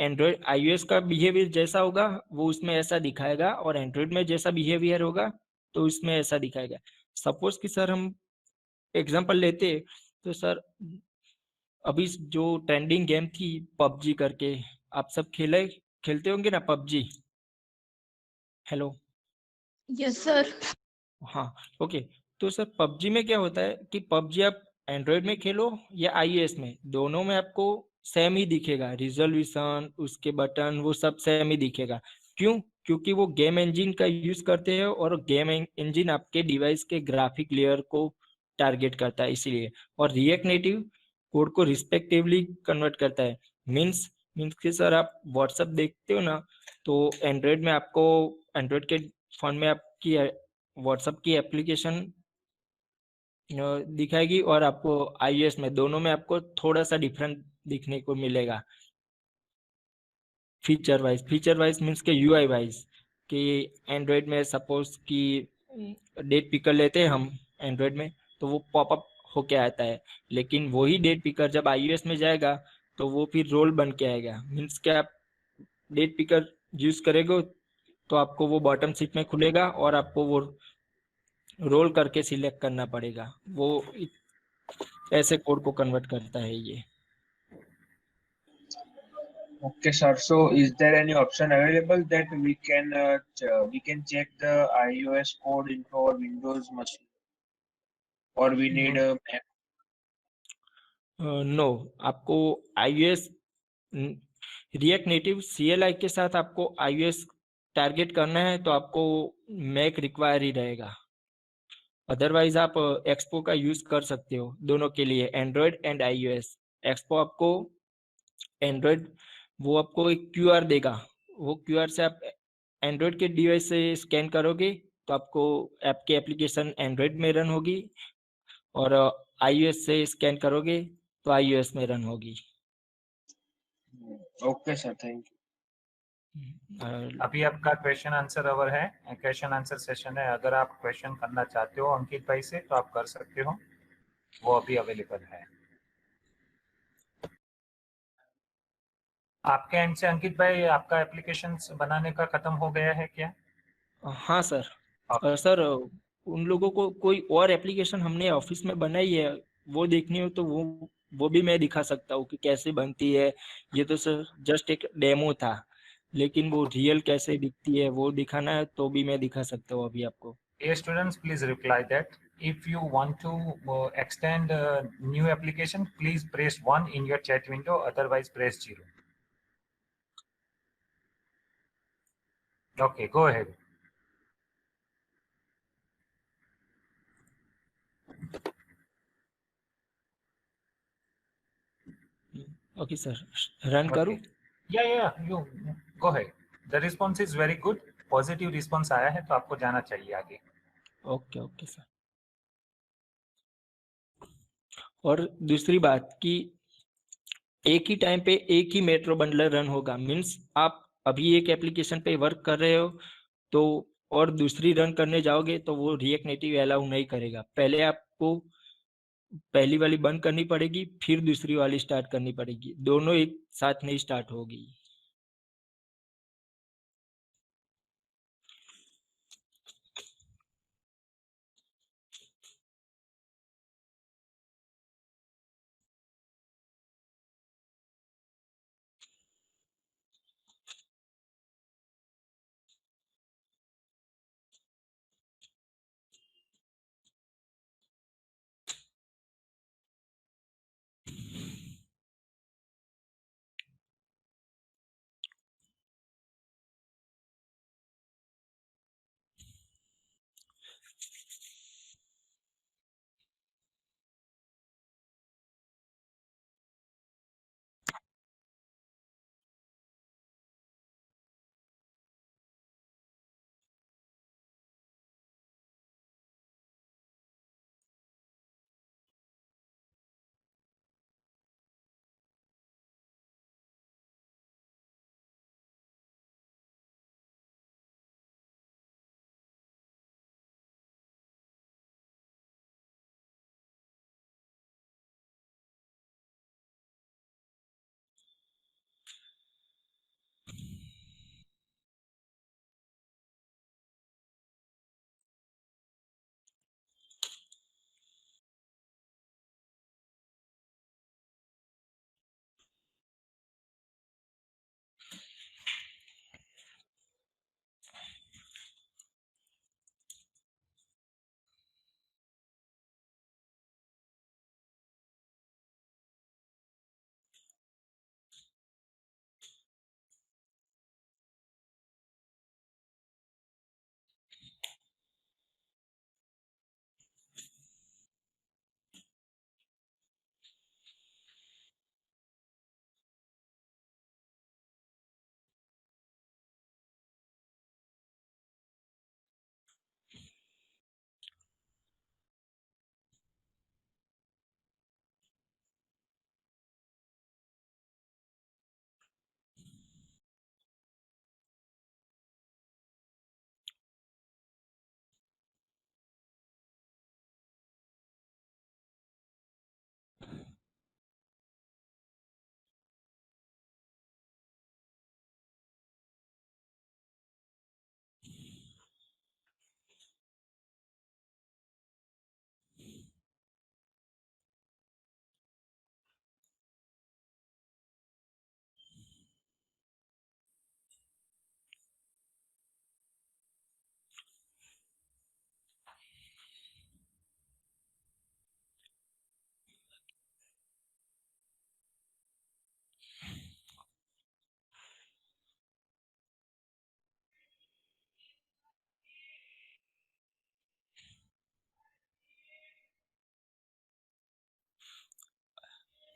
एंड्रॉयड iOS का बिहेवियर जैसा होगा वो उसमें ऐसा दिखाएगा, और एंड्रॉयड में जैसा बिहेवियर होगा तो उसमें ऐसा दिखाएगा। सपोज कि सर हम एग्जांपल लेते, तो सर अभी जो ट्रेंडिंग गेम थी पबजी करके, आप सब खेलते होंगे ना पबजी? Hello, Yes, sir. हाँ, ओके। तो सर पबजी में क्या होता है कि पबजी आप एंड्रॉयड में खेलो या iOS में, दोनों में आपको सेम ही दिखेगा, रिजोल्यूशन उसके बटन वो सब सेम ही दिखेगा। क्यों? क्योंकि वो गेम इंजन का यूज करते हैं, और गेम इंजन आपके डिवाइस के ग्राफिक लेयर को टारगेट करता है इसीलिए। और रिएक्ट नेटिव कोड को रिस्पेक्टिवली कन्वर्ट करता है। मीन्स कि सर आप व्हाट्सएप देखते हो ना, तो एंड्रॉयड में आपको एंड्रॉयड के फोन में आपकी व्हाट्सएप की एप्लीकेशन दिखाएगी, और आपको iOS में, दोनों में आपको थोड़ा सा डिफरेंट दिखने को मिलेगा फीचर वाइज मीन्स के UI वाइज। कि एंड्रॉयड में सपोज कि डेट पिकर लेते हैं हम एंड्रॉयड में, तो वो पॉपअप होके आता है, लेकिन वही डेट पिकर जब iOS में जाएगा तो वो फिर रोल बन के आएगा। मीन्स के आप डेट पिकर यूज करेंगे तो आपको वो बॉटम सीट में खुलेगा, और आपको वो रोल करके सिलेक्ट करना पड़ेगा। वो ऐसे कोड को कन्वर्ट करता है ये। Okay, sir. So, is there any option available that we can check the iOS code into our Windows machine, or we need a Mac? No, आपको iOS रिएक्ट नेटिव CLI के साथ आपको iOS target करना है तो आपको Mac require ही रहेगा। Otherwise आप एक्सपो का यूज कर सकते हो दोनों के लिए, एंड्रॉयड एंड iOS। एक्सपो आपको एंड्रॉयड वो आपको एक QR देगा, वो QR से आप एंड्रॉयड के डिवाइस से स्कैन करोगे तो आपको आपकी एप्लीकेशन एंड्रॉयड में रन होगी, और iOS से स्कैन करोगे तो iOS में रन होगी। Okay sir, thank you. अभी आपका क्वेश्चन आंसर अवर है, क्वेश्चन आंसर सेशन है। अगर आप क्वेश्चन करना चाहते हो अंकित भाई से तो आप कर सकते हो, वो अभी अवेलेबल है। आपके एंड से अंकित भाई आपका एप्लीकेशन बनाने का खत्म हो गया है क्या? हाँ सर। सर उन लोगों को कोई और एप्लीकेशन हमने ऑफिस में बनाई है, वो देखनी हो तो वो भी मैं दिखा सकता हूँ कि कैसे बनती है। ये तो सर जस्ट एक डेमो था, लेकिन वो रियल कैसे दिखती है वो दिखाना है तो भी मैं दिखा सकता हूँ अभी आपको। Dear students, please reply that. If you want to extend a new application, please press 1 in your chat window, otherwise press 0. Okay, go ahead. Okay sir, run करूँ? Yeah, you go ahead. The response is very good. Positive response आया है तो आपको जाना चाहिए आगे। Okay sir. और दूसरी बात कि एक ही टाइम पे एक ही मेट्रो बंडलर रन होगा, मीन्स आप अभी एक एप्लीकेशन पे वर्क कर रहे हो तो और दूसरी रन करने जाओगे तो वो रिएक्ट नेटिव अलाउ नहीं करेगा। पहले आपको पहली वाली बंद करनी पड़ेगी, फिर दूसरी वाली स्टार्ट करनी पड़ेगी, दोनों एक साथ नहीं स्टार्ट होगी।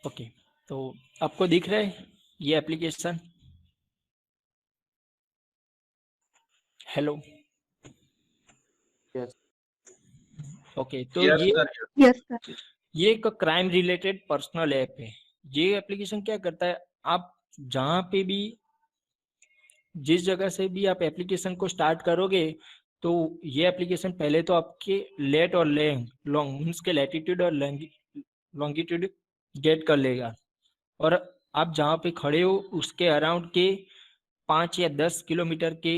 ओके, तो आपको दिख रहा है ये एप्लीकेशन? हेलो? Yes. ओके, तो Yes, ये sir. Yes, sir. ये एक क्राइम रिलेटेड पर्सनल ऐप है। ये एप्लीकेशन क्या करता है, आप जहाँ पे भी जिस जगह से भी आप एप्लीकेशन को स्टार्ट करोगे तो ये एप्लीकेशन पहले तो आपके लेट और लॉन्ग मीन्स के लैटिट्यूड और लॉन्गिट्यूड गेट कर लेगा, और आप जहाँ पे खड़े हो उसके अराउंड के 5 या 10 किलोमीटर के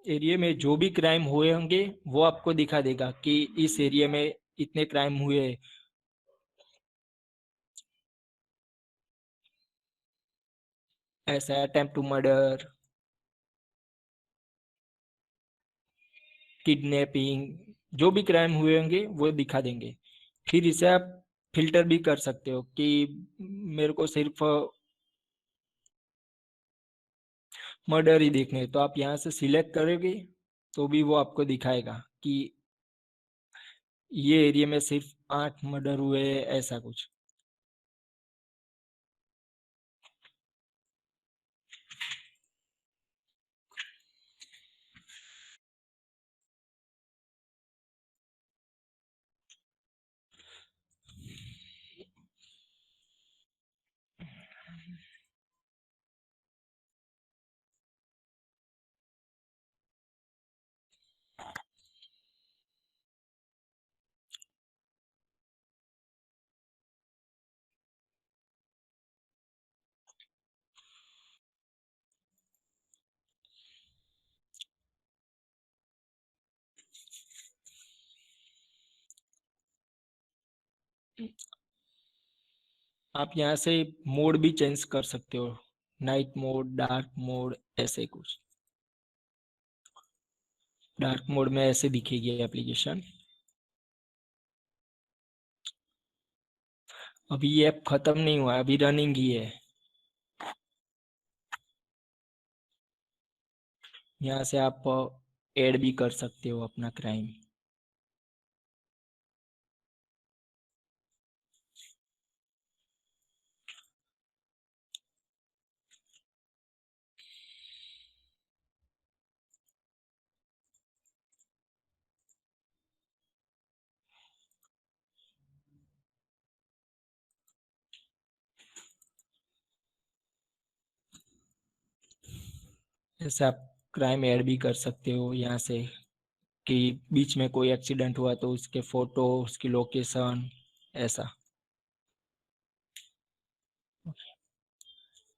एरिया में जो भी क्राइम हुए होंगे वो आपको दिखा देगा कि इस एरिया में इतने क्राइम हुए। ऐसा अटेम्प्ट टू मर्डर, किडनैपिंग, जो भी क्राइम हुए होंगे वो दिखा देंगे। फिर इसे आप फिल्टर भी कर सकते हो कि मेरे को सिर्फ मर्डर ही देखने, तो आप यहाँ से सिलेक्ट करोगे तो भी वो आपको दिखाएगा कि ये एरिया में सिर्फ 8 मर्डर हुए, ऐसा कुछ। आप यहाँ से मोड भी चेंज कर सकते हो, नाइट मोड, डार्क मोड, ऐसे कुछ। डार्क मोड में ऐसे दिखेगी एप्लीकेशन। अभी ये ऐप खत्म नहीं हुआ है, अभी रनिंग ही है। यहाँ से आप ऐड भी कर सकते हो अपना क्राइम। ऐसे आप क्राइम ऐड भी कर सकते हो यहाँ से, कि बीच में कोई एक्सीडेंट हुआ तो उसके फोटो, उसकी लोकेशन, ऐसा।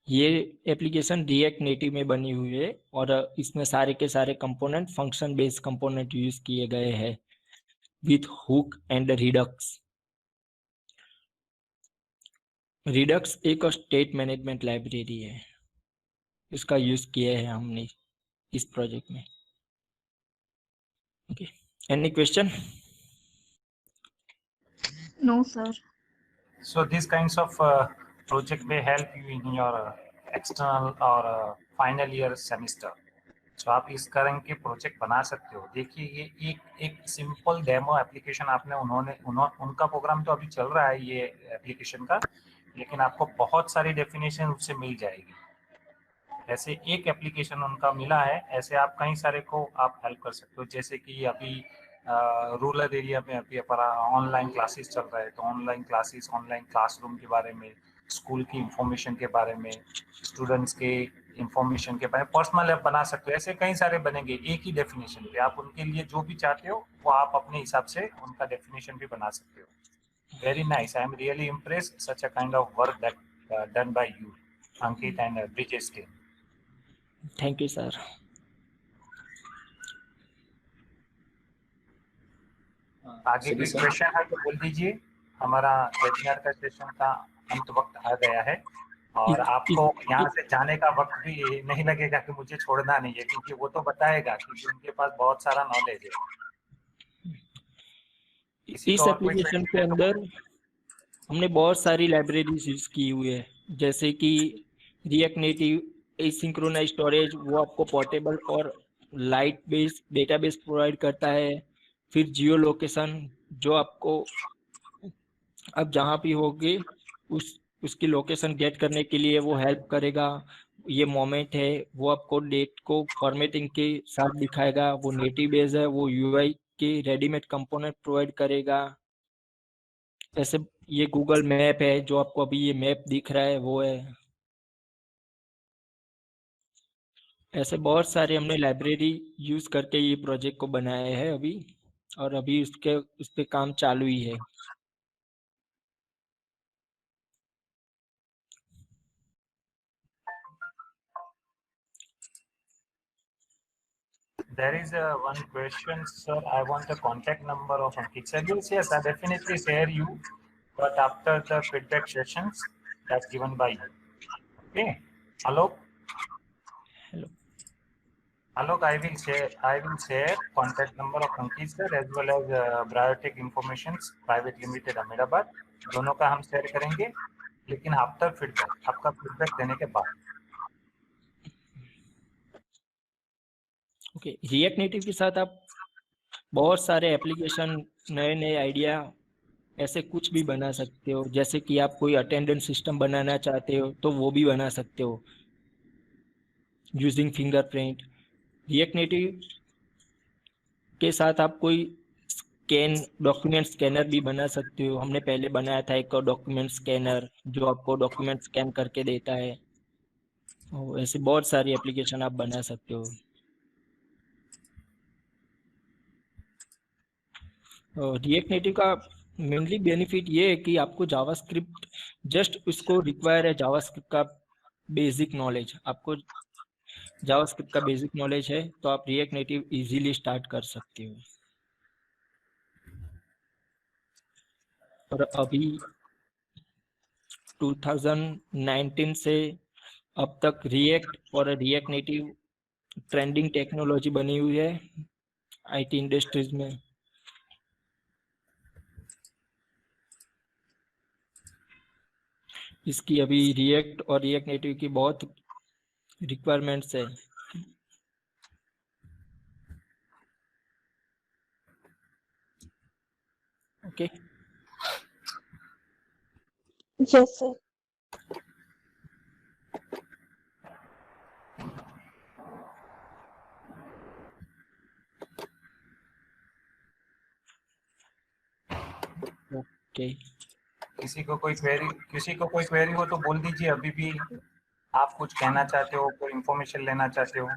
ये एप्लीकेशन रिएक्ट नेटिव में बनी हुई है और इसमें सारे के सारे component function based component use किए गए हैं with hook and Redux. Redux एक स्टेट मैनेजमेंट लाइब्रेरी है, इसका यूज किया है हमने इस प्रोजेक्ट में। Okay, any question? No, sir. So these kinds of project may help you in your external or final year semester. So आप इस तरह के प्रोजेक्ट बना सकते हो। देखिए ये एक सिंपल डेमो एप्लीकेशन आपने उनका प्रोग्राम तो अभी चल रहा है ये एप्लीकेशन का, लेकिन आपको बहुत सारी डेफिनेशन उससे मिल जाएगी। ऐसे एक एप्लीकेशन उनका मिला है, ऐसे आप कई सारे को आप हेल्प कर सकते हो। जैसे कि अभी रूरल एरिया में अभी ऑनलाइन क्लासेस चल रहा है, तो ऑनलाइन क्लासेस, ऑनलाइन क्लासरूम के बारे में, स्कूल की इंफॉर्मेशन के बारे में, स्टूडेंट्स के इंफॉर्मेशन के बारे में पर्सनल ऐप बना सकते हो। ऐसे कई सारे बनेंगे एक ही डेफिनेशन पे। आप उनके लिए जो भी चाहते हो वो आप अपने हिसाब से उनका डेफिनेशन भी बना सकते हो। Very nice, I am really impressed such a kind of work that done by you, Ankit and Brijesh team. Thank you sir. आगे कोई क्वेश्चन है तो बोल दीजिए। हमारा वेबिनार का सेशन का अंत वक्त आ गया है और आपको यहाँ से जाने का वक्त भी नहीं लगेगा कि मुझे छोड़ना नहीं है, क्योंकि वो तो बताएगा क्योंकि उनके पास बहुत सारा नॉलेज है। इस एप्लीकेशन के अंदर हमने बहुत सारी लाइब्रेरीज यूज की हुई है, जैसे कि रिएक्ट नेटिव एसिंक्रोनस स्टोरेज, वो आपको पोर्टेबल और लाइट बेस्ड डेटाबेस प्रोवाइड करता है। फिर जियो लोकेशन, जो आपको आप जहाँ भी होगे उसकी लोकेशन गेट करने के लिए वो हेल्प करेगा। ये मोमेंट है, वो आपको डेट को फॉर्मेटिंग के साथ दिखाएगा। वो नेटिव बेस है, वो यूआई के रेडीमेड कंपोनेंट प्रोवाइड करेगा। जैसे ये गूगल मैप है, जो आपको अभी ये मैप दिख रहा है वो है। ऐसे बहुत सारे हमने लाइब्रेरी यूज करके ये प्रोजेक्ट को बनाया है अभी, और अभी उस पे काम चालू ही है। There is one question, sir. I want the contact number of Ankit. Sir, yes, I definitely share you, but after the feedback sessions that's given by you. Okay. Alok. Hello. Alok, I will share contact number of Ankit sir as well as Biotech Informations Private Limited Ahmedabad. दोनों का हम share करेंगे, लेकिन after feedback, आपका feedback देने के बाद। Okay, react native के साथ आप बहुत सारे एप्लीकेशन, नए नए आइडिया ऐसे कुछ भी बना सकते हो। जैसे कि आप कोई अटेंडेंस सिस्टम बनाना चाहते हो तो वो भी बना सकते हो यूजिंग फिंगरप्रिंट। रिएक्ट नेटिव के साथ आप कोई डॉक्यूमेंट स्कैनर भी बना सकते हो। हमने पहले बनाया था एक डॉक्यूमेंट स्कैनर जो आपको डॉक्यूमेंट स्कैन करके देता है। ऐसे बहुत सारी एप्लीकेशन आप बना सकते हो। रिएक्ट नेटिव का मेनली बेनिफिट ये है कि आपको जावास्क्रिप्ट जस्ट उसको रिक्वायर है, जावास्क्रिप्ट का बेसिक नॉलेज। आपको जावास्क्रिप्ट का बेसिक नॉलेज है तो आप रिएक्ट नेटिव इजीली स्टार्ट कर सकते हो। और अभी 2019 से अब तक रिएक्ट और रिएक्ट नेटिव ट्रेंडिंग टेक्नोलॉजी बनी हुई है आईटी इंडस्ट्रीज में। इसकी अभी रिएक्ट और रिएक्ट नेटिव की बहुत रिक्वायरमेंट्स है। Okay, Yes, sir. ओके। किसी को कोई क्वेरी हो तो बोल दीजिए। अभी भी आप कुछ कहना चाहते हो, कोई इंफॉर्मेशन लेना चाहते हो?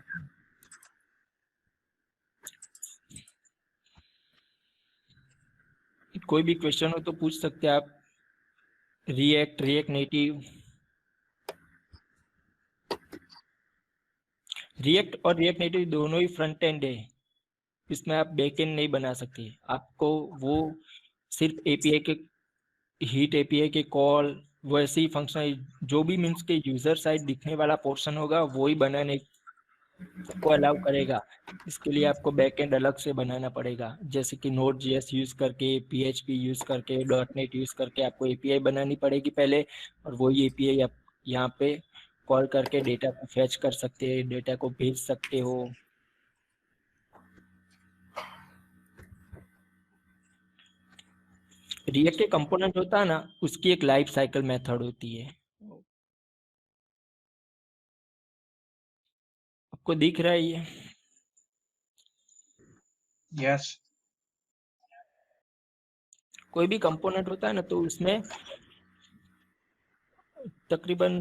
कोई भी क्वेश्चन हो तो पूछ सकते हैं आप। रिएक्ट नेटिव, रिएक्ट और रिएक्ट नेटिव दोनों ही फ्रंट एंड है। इसमें आप बैक एंड नहीं बना सकते। आपको वो सिर्फ एपीआई के हीट एपीआई के कॉल वैसे ही फंक्शन जो भी मीन्स के यूजर साइड दिखने वाला पोर्शन होगा वो ही बनाने को अलाउ करेगा। इसके लिए आपको बैक एंड अलग से बनाना पड़ेगा, जैसे कि Node.js यूज करके, PHP यूज करके, .NET यूज करके आपको एपीआई बनानी पड़ेगी पहले, और वही एपीआई आप यहाँ पे कॉल करके डेटा को फैच कर सकते हैं, डेटा को भेज सकते हो। रिएक्ट के कंपोनेंट होता है ना, उसकी एक लाइफ साइकिल मेथड होती है। आपको दिख रहा है ये? यस। कोई भी कंपोनेंट होता है ना तो उसमें तकरीबन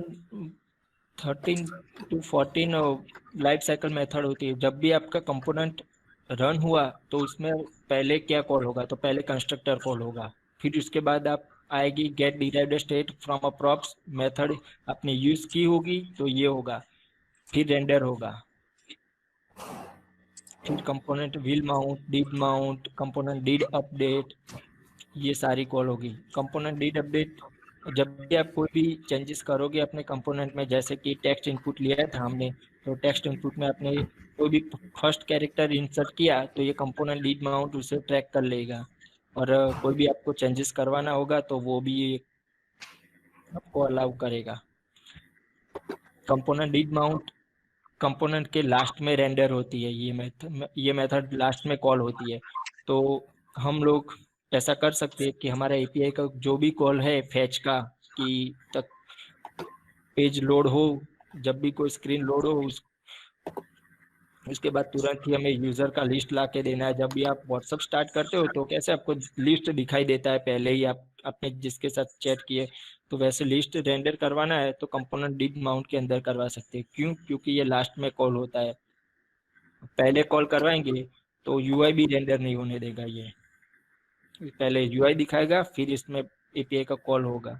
13 to 14 लाइफ साइकिल मेथड होती है। जब भी आपका कंपोनेंट रन हुआ तो उसमें पहले क्या कॉल होगा, तो पहले कंस्ट्रक्टर कॉल होगा, फिर उसके बाद आप आएगी get derived state from a props method आपने यूज की होगी तो ये होगा, फिर रेंडर होगा, फिर component will mount, did mount, component did update, ये सारी कॉल होगी। कंपोनेंट डिड अपडेट जब भी आप कोई भी चेंजेस करोगे अपने कंपोनेंट में, जैसे कि टेक्स्ट इनपुट लिया था हमने, तो टेक्स्ट इनपुट में आपने कोई भी फर्स्ट कैरेक्टर इंसर्ट किया तो ये कंपोनेंट डिड माउंट उसे ट्रैक कर लेगा। और कोई भी आपको चेंजेस करवाना होगा तो वो भी आपको अलाउ करेगा। कंपोनेंट डिड माउंट कंपोनेंट के लास्ट में रेंडर होती है, ये मेथड लास्ट में कॉल होती है। तो हम लोग ऐसा कर सकते हैं कि हमारा एपीआई का जो भी कॉल है फैच का, कि तक पेज लोड हो, जब भी कोई स्क्रीन लोड हो उसके बाद तुरंत ही हमें यूजर का लिस्ट ला के देना है। जब भी आप व्हाट्सअप स्टार्ट करते हो तो कैसे आपको लिस्ट दिखाई देता है पहले ही, आपने जिसके साथ चैट किए, तो वैसे लिस्ट रेंडर करवाना है तो कंपोनेंट डिड माउंट के अंदर करवा सकते हैं। क्यों? क्योंकि ये लास्ट में कॉल होता है, पहले कॉल करवाएंगे तो यूआई भी रेंडर नहीं होने देगा। ये पहले यूआई दिखाएगा, फिर इसमें एपीआई का कॉल होगा।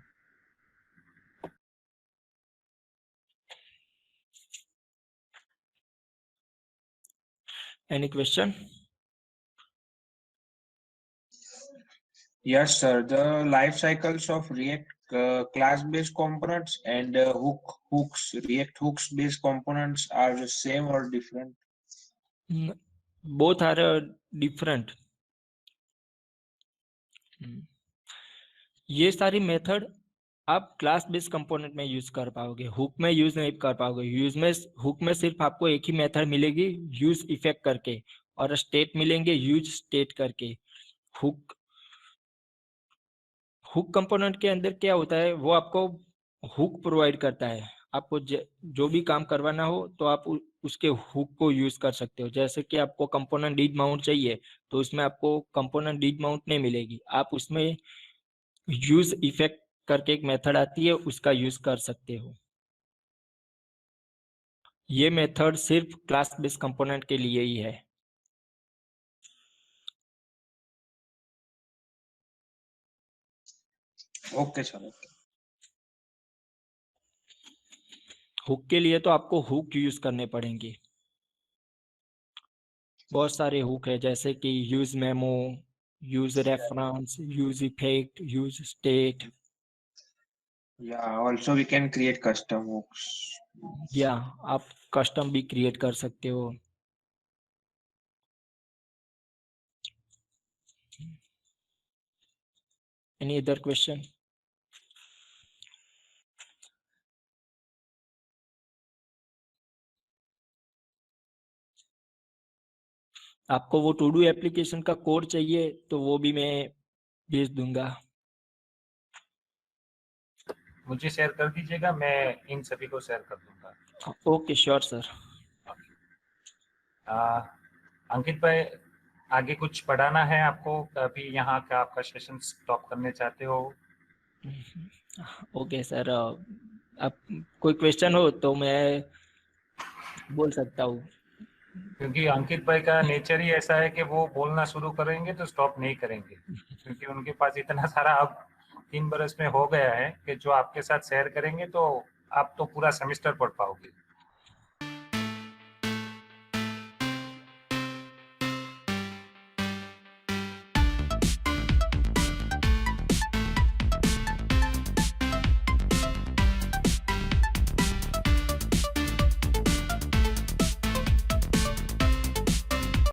Any question? Yes, sir. The life cycles of React class-based components and React hooks-based components are the same or different? Both are different. ये सारी मेथड आप क्लास बेस्ड कंपोनेंट में यूज कर पाओगे, हुक में use नहीं कर पाओगे। हुक में सिर्फ आपको एक ही मेथड मिलेगी यूज इफेक्ट करके, और स्टेट मिलेंगे यूज स्टेट करके। हुक कंपोनेंट के अंदर क्या होता है, वो आपको हुक प्रोवाइड करता है। आपको जो भी काम करवाना हो तो आप उसके हुक को यूज कर सकते हो। जैसे कि आपको कंपोनेंट डिड माउंट चाहिए तो उसमें आपको कंपोनेंट डिड माउंट नहीं मिलेगी, आप उसमें यूज इफेक्ट करके एक मेथड आती है, उसका यूज कर सकते हो। ये मेथड सिर्फ क्लास बेस्ड कंपोनेंट के लिए ही है। Okay sir. हुक के लिए तो आपको हुक यूज करने पड़ेंगे। बहुत सारे हुक है, जैसे कि use memo, use reference, use effect, use state. Yeah, also we can create custom hooks. या आप कस्टम भी क्रिएट कर सकते हो। Any other question? आपको वो टू डू एप्लीकेशन का कोड चाहिए तो वो भी मैं भेज दूंगा। मुझे शेयर कर दीजिएगा, मैं इन सभी को शेयर कर दूंगा। Okay sure sir. अंकित भाई, आगे कुछ पढ़ाना है आपको? अभी यहाँ का आपका सेशन स्टॉप करने चाहते हो? ओके सर, आप कोई क्वेश्चन हो तो मैं बोल सकता हूँ। क्योंकि अंकित भाई का नेचर ही ऐसा है कि वो बोलना शुरू करेंगे तो स्टॉप नहीं करेंगे, क्योंकि उनके पास इतना सारा अब 3 बरस में हो गया है कि जो आपके साथ शेयर करेंगे तो आप तो पूरा सेमेस्टर पढ़ पाओगे।